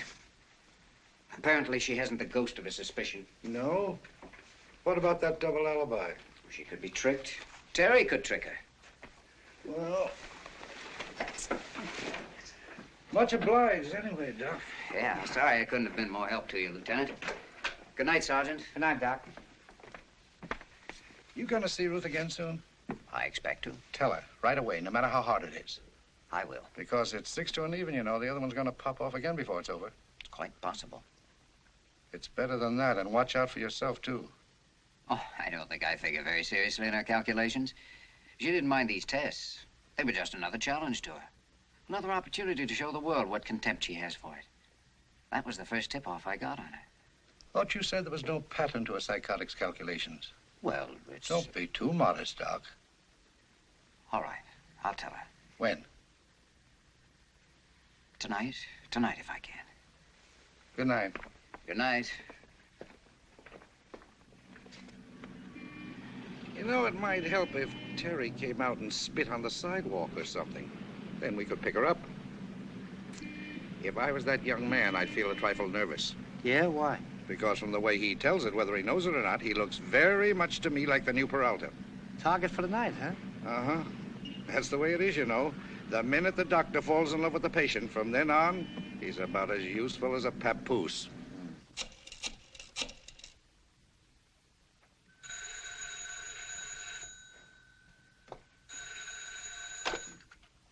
N: Apparently, she hasn't the ghost of a suspicion.
C: No? What about that double alibi?
N: She could be tricked. Terry could trick her.
C: Well, much obliged anyway, Doc.
N: Yeah, sorry I couldn't have been more help to you, Lieutenant. Good night, Sergeant.
J: Good night, Doc.
C: You gonna see Ruth again soon?
N: I expect to.
C: Tell her, right away, no matter how hard it is.
N: I will.
C: Because it's 6 to an even, you know. The other one's gonna pop off again before it's over.
N: It's quite possible.
C: It's better than that, and watch out for yourself, too.
N: Oh, I don't think I figure very seriously in her calculations. She didn't mind these tests. They were just another challenge to her. Another opportunity to show the world what contempt she has for it. That was the first tip-off I got on her.
C: Thought you said there was no pattern to a psychotic's calculations.
N: Well, it's...
C: Don't be too modest, Doc.
N: All right, I'll tell her.
C: When?
N: Tonight. Tonight, if I can.
C: Good night.
N: Good night.
C: You know, it might help if Terry came out and spit on the sidewalk or something. Then we could pick her up. If I was that young man, I'd feel a trifle nervous.
J: Yeah, why?
C: Because from the way he tells it, whether he knows it or not, he looks very much to me like the new Peralta.
J: Target for the night, huh?
C: Uh-huh. That's the way it is, you know. The minute the doctor falls in love with the patient, from then on, he's about as useful as a papoose.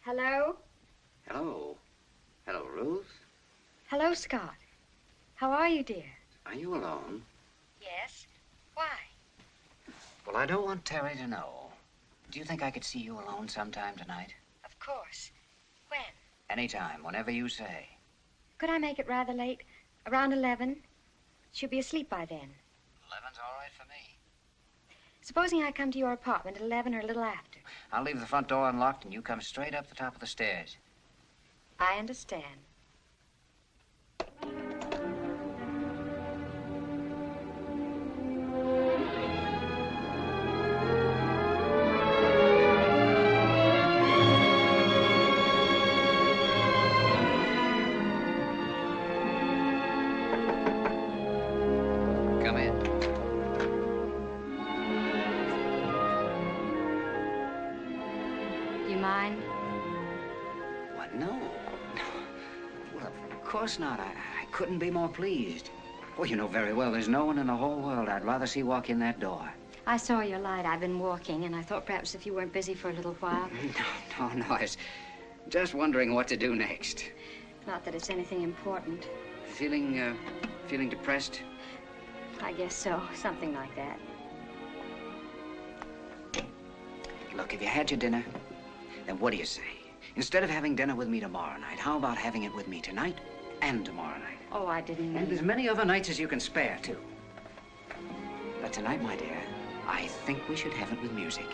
H: Hello?
N: Hello. Hello, Ruth.
H: Hello, Scott. How are you, dear?
N: Are you alone?
H: Yes. Why?
N: Well, I don't want Terry to know. Do you think I could see you alone sometime tonight?
H: Of course. When?
N: Anytime, whenever you say.
H: Could I make it rather late? Around 11? She'll be asleep by then.
N: 11's all right for me.
H: Supposing I come to your apartment at 11 or a little after.
N: I'll leave the front door unlocked and you come straight up the top of the stairs.
H: I understand.
N: Come in.
H: Do you mind?
N: What, no. Well, of course not. I couldn't be more pleased. Well, you know very well there's no one in the whole world I'd rather see walk in that door.
H: I saw your light. I've been walking, and I thought perhaps if you weren't busy for a little while.
N: No, I was just wondering what to do next.
H: Not that it's anything important.
N: Feeling depressed?
H: I guess so. Something like that.
N: Look, if you had your dinner, then what do you say? Instead of having dinner with me tomorrow night, how about having it with me tonight and tomorrow night?
H: Oh, I didn't
N: And
H: mean...
N: as many other nights as you can spare, too. But tonight, my dear, I think we should have it with music.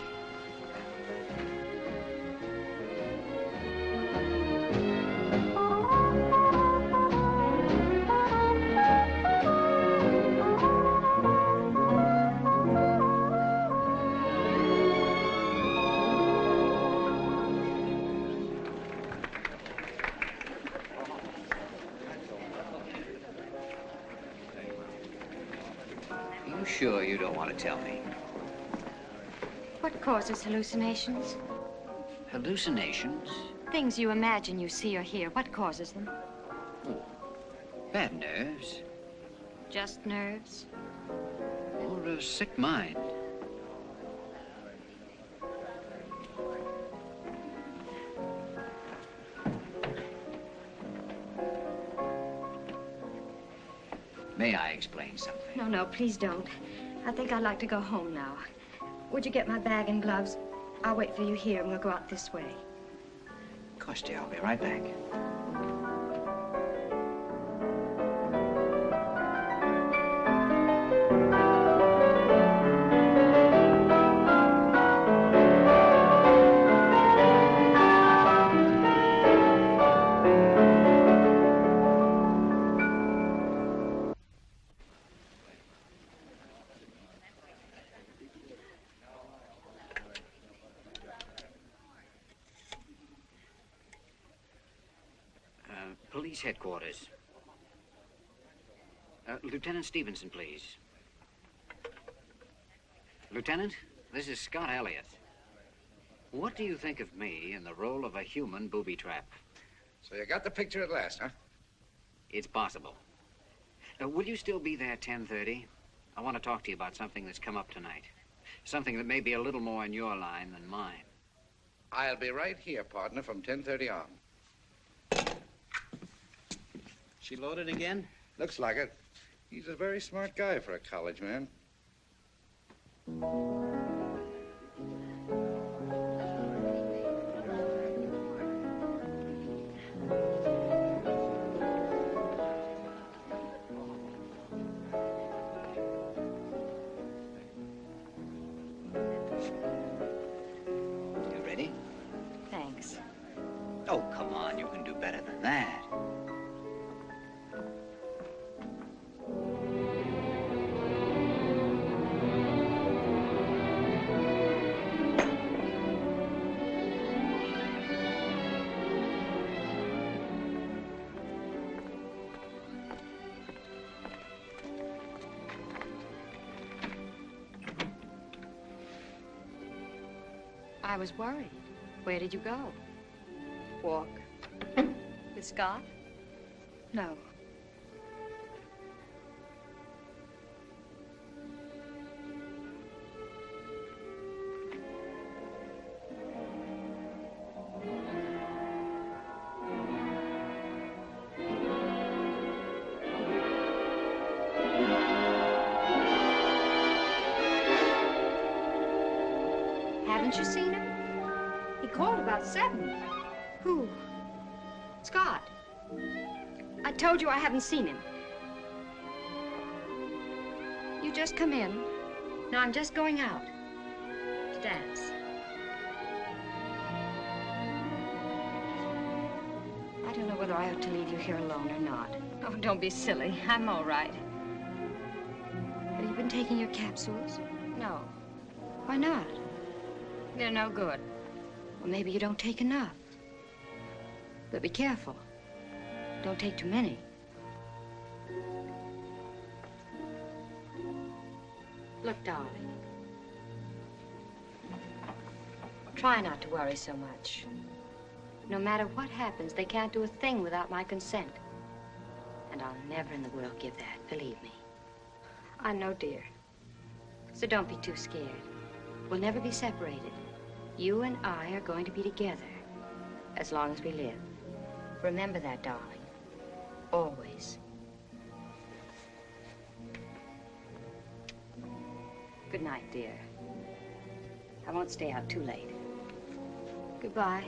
N: You sure you don't want to tell me?
H: What causes hallucinations?
N: Hallucinations?
H: Things you imagine you see or hear. What causes them?
N: Oh, bad nerves.
H: Just nerves?
N: Or a sick mind. May I explain something?
H: No, please don't. I think I'd like to go home now. Would you get my bag and gloves? I'll wait for you here, and we'll go out this way.
N: Of course, dear. I'll be right back. Police headquarters. Lieutenant Stevenson, please. Lieutenant, this is Scott Elliott. What do you think of me in the role of a human booby trap?
C: So you got the picture at last, huh?
N: It's possible. Will you still be there at 10:30? I want to talk to you about something that's come up tonight. Something that may be a little more in your line than mine.
C: I'll be right here, partner, from 10:30 on.
J: She loaded again?
C: Looks like it. He's a very smart guy for a college man.
N: You ready?
H: Thanks.
N: Oh, come on. You can do better than that.
H: I was worried. Where did you go?
G: Walk. With Scott?
H: No. Haven't you seen him? He called about 7. Who? Scott. I told you I haven't seen him. You just come in. No, I'm just going out to dance. I don't know whether I ought to leave you here alone or not. Oh, don't be silly. I'm all right. Have you been taking your capsules? No. Why not? They're no good. Well, maybe you don't take enough. But be careful. Don't take too many. Look, darling. Try not to worry so much. No matter what happens, they can't do a thing without my consent. And I'll never in the world give that, believe me. I know, dear. So don't be too scared. We'll never be separated. You and I are going to be together as long as we live. Remember that, darling. Always. Good night, dear. I won't stay out too late. Goodbye.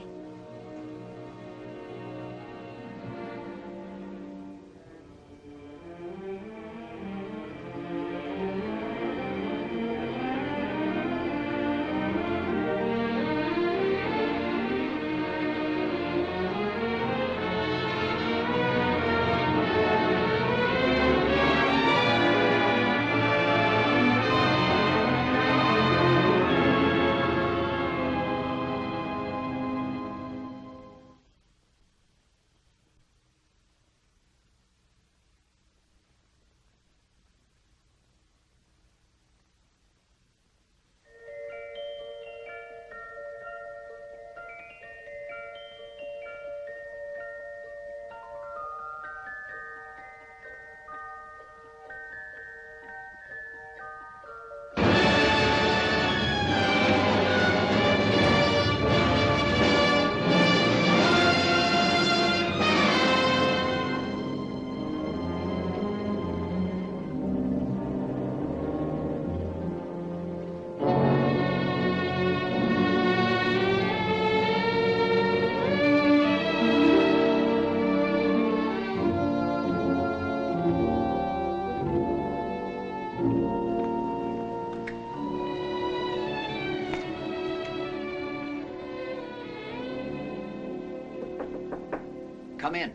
N: Come in.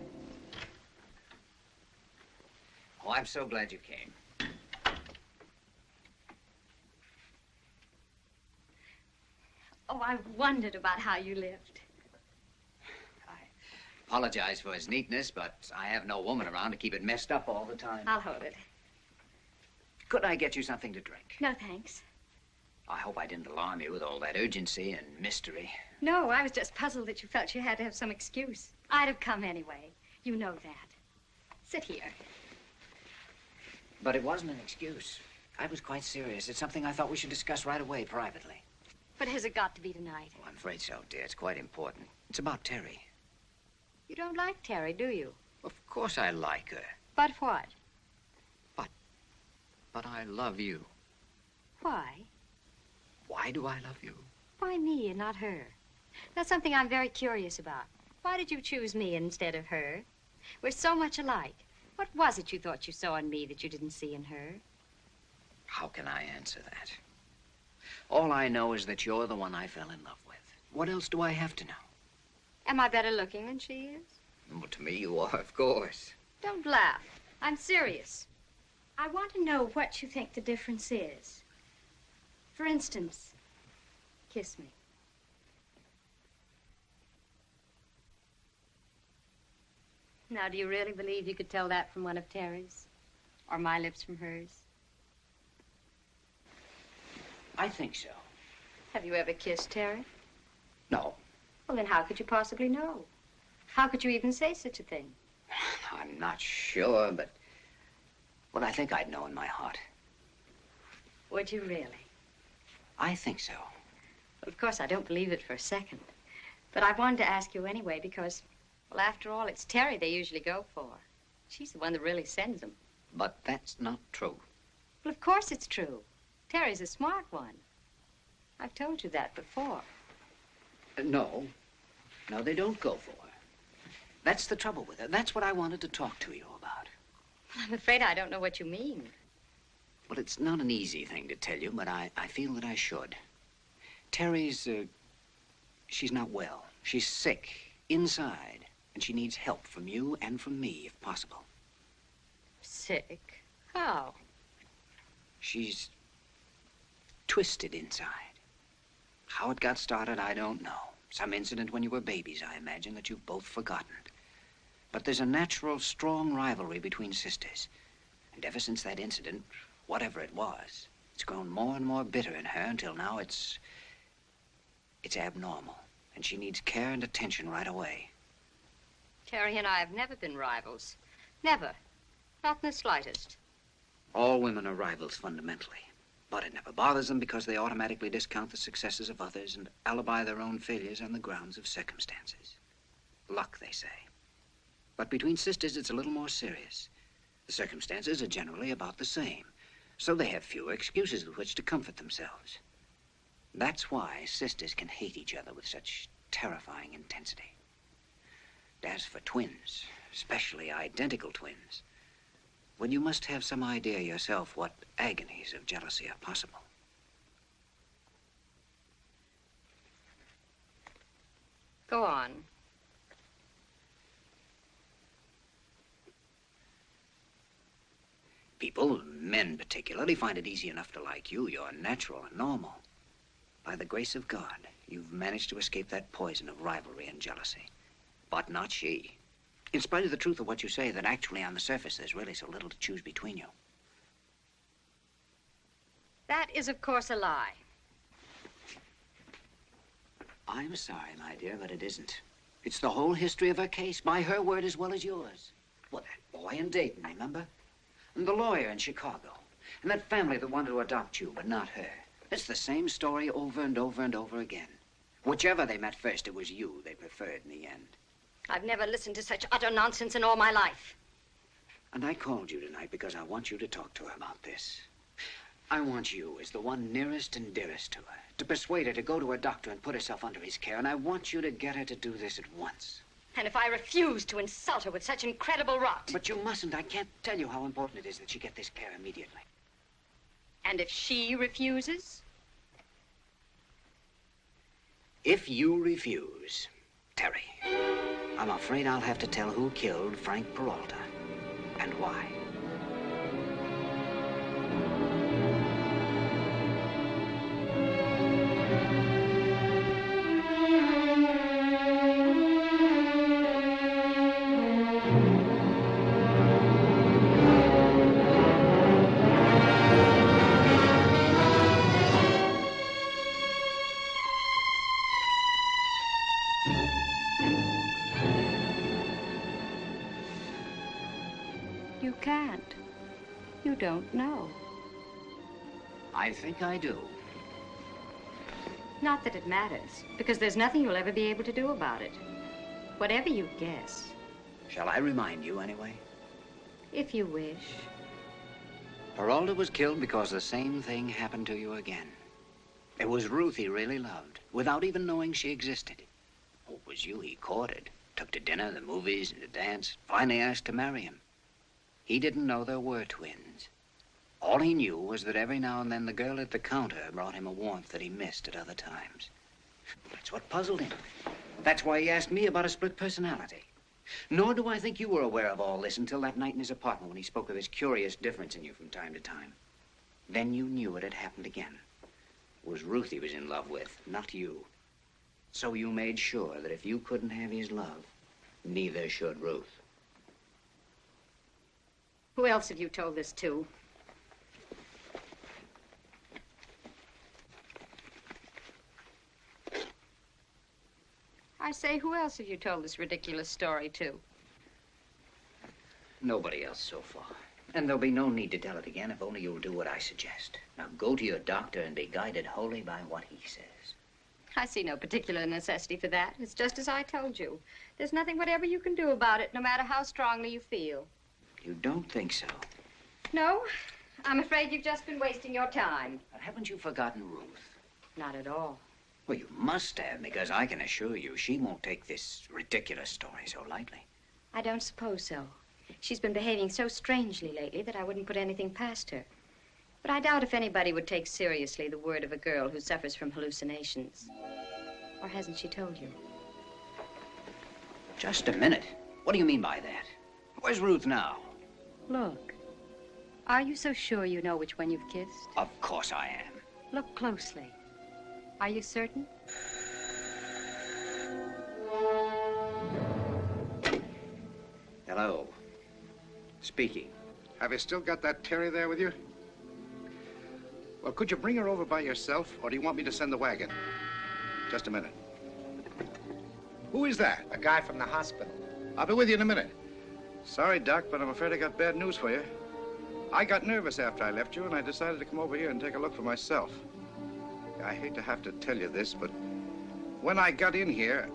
N: Oh, I'm so glad you came.
H: Oh, I wondered about how you lived.
N: Apologize for his neatness, but I have no woman around to keep it messed up all the time.
H: I'll hold it.
N: Could I get you something to drink?
H: No, thanks.
N: I hope I didn't alarm you with all that urgency and mystery.
H: No, I was just puzzled that you felt you had to have some excuse. I'd have come anyway. You know that. Sit here.
N: But it wasn't an excuse. I was quite serious. It's something I thought we should discuss right away, privately.
H: But has it got to be tonight?
N: Oh, I'm afraid so, dear. It's quite important. It's about Terry.
H: You don't like Terry, do you?
N: Of course I like her.
H: But what?
N: But I love you.
H: Why?
N: Why do I love you?
H: Why me and not her? That's something I'm very curious about. Why did you choose me instead of her? We're so much alike. What was it you thought you saw in me that you didn't see in her?
N: How can I answer that? All I know is that you're the one I fell in love with. What else do I have to know?
H: Am I better looking than she is?
N: Well, to me, you are, of course.
H: Don't laugh. I'm serious. I want to know what you think the difference is. For instance, kiss me. Now, do you really believe you could tell that from one of Terry's? Or my lips from hers?
N: I think so.
H: Have you ever kissed Terry?
N: No.
H: Well, then how could you possibly know? How could you even say such a thing?
N: I'm not sure, but I think I'd know in my heart.
H: Would you really?
N: I think so.
H: Well, of course, I don't believe it for a second. But I wanted to ask you anyway because, well, after all, it's Terry they usually go for. She's the one that really sends them.
N: But that's not true.
H: Well, of course it's true. Terry's a smart one. I've told you that before.
N: No. No, they don't go for her. That's the trouble with her. That's what I wanted to talk to you about.
H: Well, I'm afraid I don't know what you mean.
N: Well, it's not an easy thing to tell you, but I feel that I should. Terry's, she's not well. She's sick, inside, and she needs help from you and from me, if possible.
H: Sick? How?
N: She's twisted inside. How it got started, I don't know. Some incident when you were babies, I imagine, that you've both forgotten. But there's a natural, strong rivalry between sisters. And ever since that incident, whatever it was, it's grown more and more bitter in her until now it's abnormal. And she needs care and attention right away.
H: Terry and I have never been rivals. Never. Not in the slightest.
N: All women are rivals fundamentally. But it never bothers them because they automatically discount the successes of others and alibi their own failures on the grounds of circumstances. Luck, they say. But between sisters, it's a little more serious. The circumstances are generally about the same, so they have fewer excuses with which to comfort themselves. That's why sisters can hate each other with such terrifying intensity. And as for twins, especially identical twins, well, you must have some idea yourself what agonies of jealousy are possible.
H: Go on.
N: People, men particularly, find it easy enough to like you. You're natural and normal. By the grace of God, you've managed to escape that poison of rivalry and jealousy. But not she. In spite of the truth of what you say, that actually on the surface there's really so little to choose between you.
H: That is, of course, a lie.
N: I'm sorry, my dear, but it isn't. It's the whole history of her case, by her word as well as yours. Well, that boy in Dayton, remember? And the lawyer in Chicago. And that family that wanted to adopt you, but not her. It's the same story over and over and over again. Whichever they met first, it was you they preferred in the end.
H: I've never listened to such utter nonsense in all my life.
N: And I called you tonight because I want you to talk to her about this. I want you, as the one nearest and dearest to her, to persuade her to go to a doctor and put herself under his care, and I want you to get her to do this at once.
H: And if I refuse to insult her with such incredible rot...
N: But you mustn't. I can't tell you how important it is that she get this care immediately.
H: And if she refuses?
N: If you refuse, Terry, I'm afraid I'll have to tell who killed Frank Peralta and why.
H: You can't. You don't know.
N: I think I do.
H: Not that it matters, because there's nothing you'll ever be able to do about it. Whatever you guess.
N: Shall I remind you anyway?
H: If you wish.
N: Peralta was killed because the same thing happened to you again. It was Ruth he really loved, without even knowing she existed. Oh, it was you he courted, took to dinner, the movies, and the dance, finally asked to marry him. He didn't know there were twins. All he knew was that every now and then the girl at the counter brought him a warmth that he missed at other times. That's what puzzled him. That's why he asked me about a split personality. Nor do I think you were aware of all this until that night in his apartment when he spoke of this curious difference in you from time to time. Then you knew it had happened again. It was Ruth he was in love with, not you. So you made sure that if you couldn't have his love, neither should Ruth.
H: Who else have you told this to? I say, who else have you told this ridiculous story to?
N: Nobody else so far. And there'll be no need to tell it again if only you'll do what I suggest. Now go to your doctor and be guided wholly by what he says.
H: I see no particular necessity for that. It's just as I told you. There's nothing whatever you can do about it, no matter how strongly you feel.
N: You don't think so?
H: No, I'm afraid you've just been wasting your time.
N: But haven't you forgotten Ruth?
H: Not at all.
N: Well, you must have, because I can assure you she won't take this ridiculous story so lightly.
H: I don't suppose so. She's been behaving so strangely lately that I wouldn't put anything past her. But I doubt if anybody would take seriously the word of a girl who suffers from hallucinations. Or hasn't she told you?
N: Just a minute. What do you mean by that? Where's Ruth now?
H: Look. Are you so sure you know which one you've kissed?
N: Of course I am.
H: Look closely. Are you certain?
N: Hello. Speaking.
C: Have you still got that Terry there with you? Well, could you bring her over by yourself, or do you want me to send the wagon? Just a minute. Who is that?
J: A guy from the hospital.
C: I'll be with you in a minute. Sorry, Doc, but I'm afraid I got bad news for you. I got nervous after I left you, and I decided to come over here and take a look for myself. I hate to have to tell you this, but when I got in here...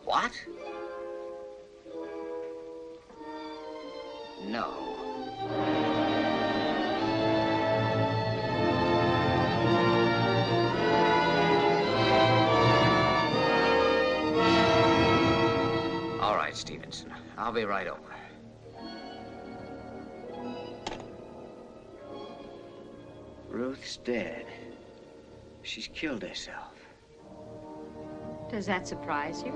N: What? No. All right, Stevenson. I'll be right over. Ruth's dead. She's killed herself.
H: Does that surprise you?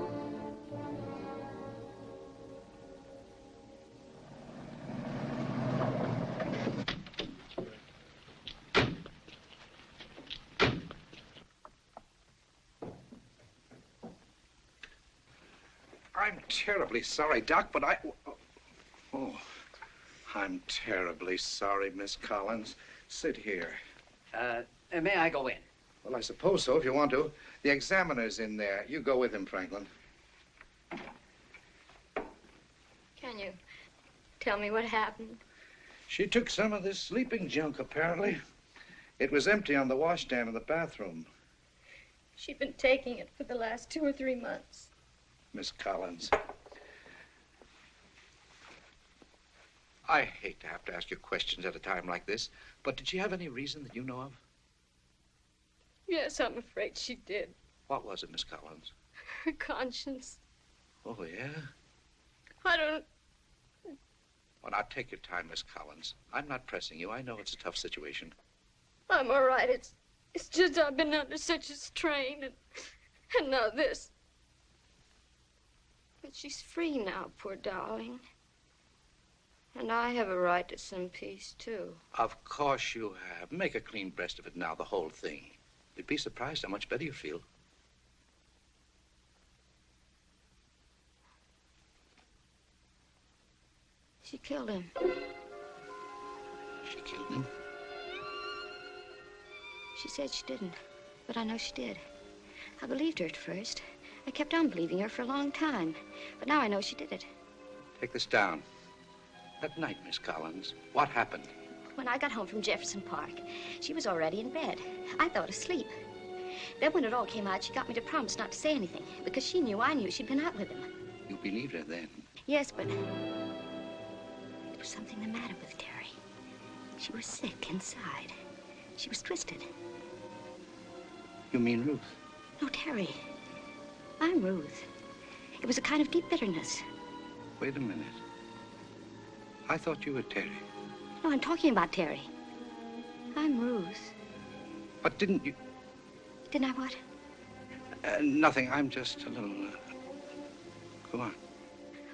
C: I'm terribly sorry, Doc, but Oh, I'm terribly sorry, Miss Collins. Sit here.
N: May I go in?
C: Well, I suppose so, if you want to. The examiner's in there. You go with him, Franklin.
H: Can you tell me what happened?
C: She took some of this sleeping junk, apparently. It was empty on the washstand in the bathroom.
H: She'd been taking it for the last 2 or 3 months.
C: Miss Collins. I hate to have to ask you questions at a time like this, but did she have any reason that you know of?
H: Yes, I'm afraid she did.
C: What was it, Miss Collins?
H: Her conscience.
C: Oh, yeah?
H: I don't...
C: Well, now, take your time, Miss Collins. I'm not pressing you. I know it's a tough situation.
H: I'm all right. It's just I've been under such a strain, and now this. But she's free now, poor darling. And I have a right to some peace, too.
C: Of course you have. Make a clean breast of it now, the whole thing. You'd be surprised how much better you feel.
H: She killed him.
C: She killed him?
H: She said she didn't, but I know she did. I believed her at first. I kept on believing her for a long time, but now I know she did it.
C: Take this down. That night, Miss Collins, what happened?
H: When I got home from Jefferson Park, she was already in bed. I thought asleep. Then when it all came out, she got me to promise not to say anything, because she knew I knew she'd been out with him.
C: You believed her then?
H: Yes, but there was something the matter with Terry. She was sick inside. She was twisted.
C: You mean Ruth?
H: No, Terry. I'm Ruth. It was a kind of deep bitterness.
C: Wait a minute. I thought you were Terry.
H: No, I'm talking about Terry. I'm Ruth.
C: But didn't you...
H: Didn't I what?
C: Nothing. I'm just a little... Go on.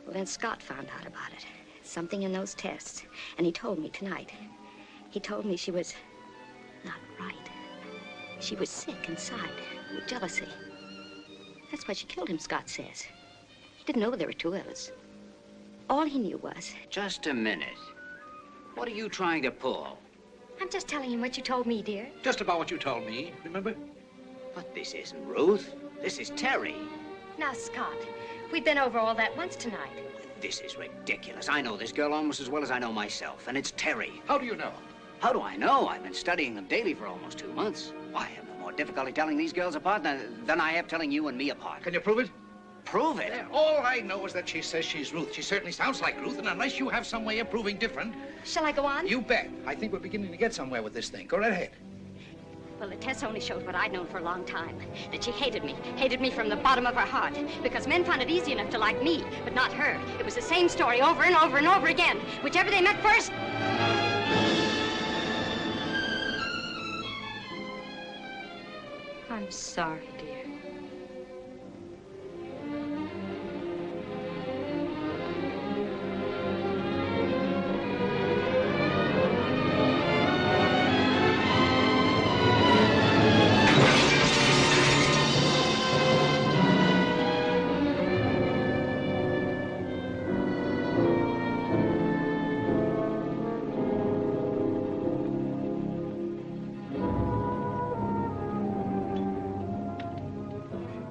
H: Well, then Scott found out about it. Something in those tests. And he told me tonight. He told me she was not right. She was sick inside with jealousy. That's why she killed him, Scott says. He didn't know there were 2 others. All he knew was...
N: Just a minute. What are you trying to pull?
H: I'm just telling him what you told me, dear.
C: Just about what you told me, remember?
N: But this isn't Ruth. This is Terry.
H: Now, Scott, we've been over all that once tonight.
N: This is ridiculous. I know this girl almost as well as I know myself, and it's Terry.
C: How do you know?
N: How do I know? I've been studying them daily for almost 2 months. Why, I have no more difficulty telling these girls apart than I have telling you and me apart.
C: Can you prove it?
N: Prove it?
C: Yeah, all I know is that she says she's Ruth. She certainly sounds like Ruth, and unless you have some way of proving different...
H: Shall I go on?
C: You bet. I think we're beginning to get somewhere with this thing. Go right ahead.
H: Well, the test only showed what I'd known for a long time, that she hated me from the bottom of her heart, because men found it easy enough to like me, but not her. It was the same story over and over and over again, whichever they met first. I'm sorry, dear.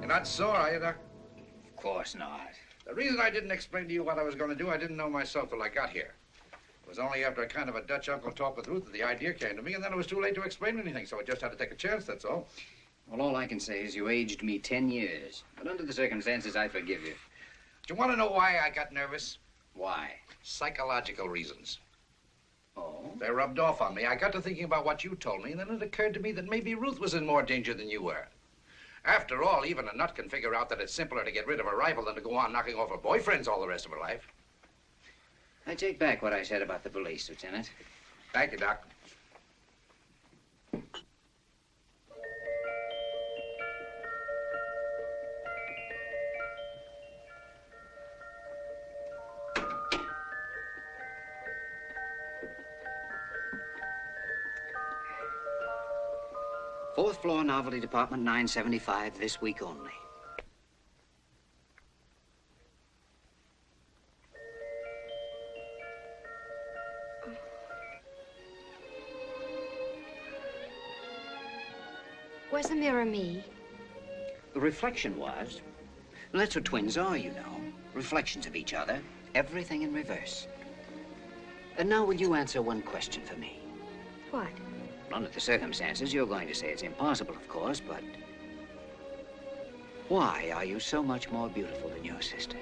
C: Not sore, are you, Doc?
N: Of course not.
C: The reason I didn't explain to you what I was going to do, I didn't know myself till I got here. It was only after a kind of a Dutch uncle talk with Ruth that the idea came to me, and then it was too late to explain anything, so I just had to take a chance, that's all.
N: Well, all I can say is you aged me 10 years. But under the circumstances, I forgive you.
C: Do you want to know why I got nervous?
N: Why?
C: Psychological reasons.
N: Oh?
C: They rubbed off on me. I got to thinking about what you told me, and then it occurred to me that maybe Ruth was in more danger than you were. After all, even a nut can figure out that it's simpler to get rid of a rival than to go on knocking over boyfriends all the rest of her life.
N: I take back what I said about the police, Lieutenant.
C: Thank you, Doc.
N: Fourth floor, Novelty Department, 975, this week only.
H: Was the mirror me?
N: The reflection was. And that's what twins are, you know. Reflections of each other. Everything in reverse. And now will you answer one question for me?
H: What?
N: Under the circumstances, you're going to say it's impossible, of course, but why are you so much more beautiful than your sister?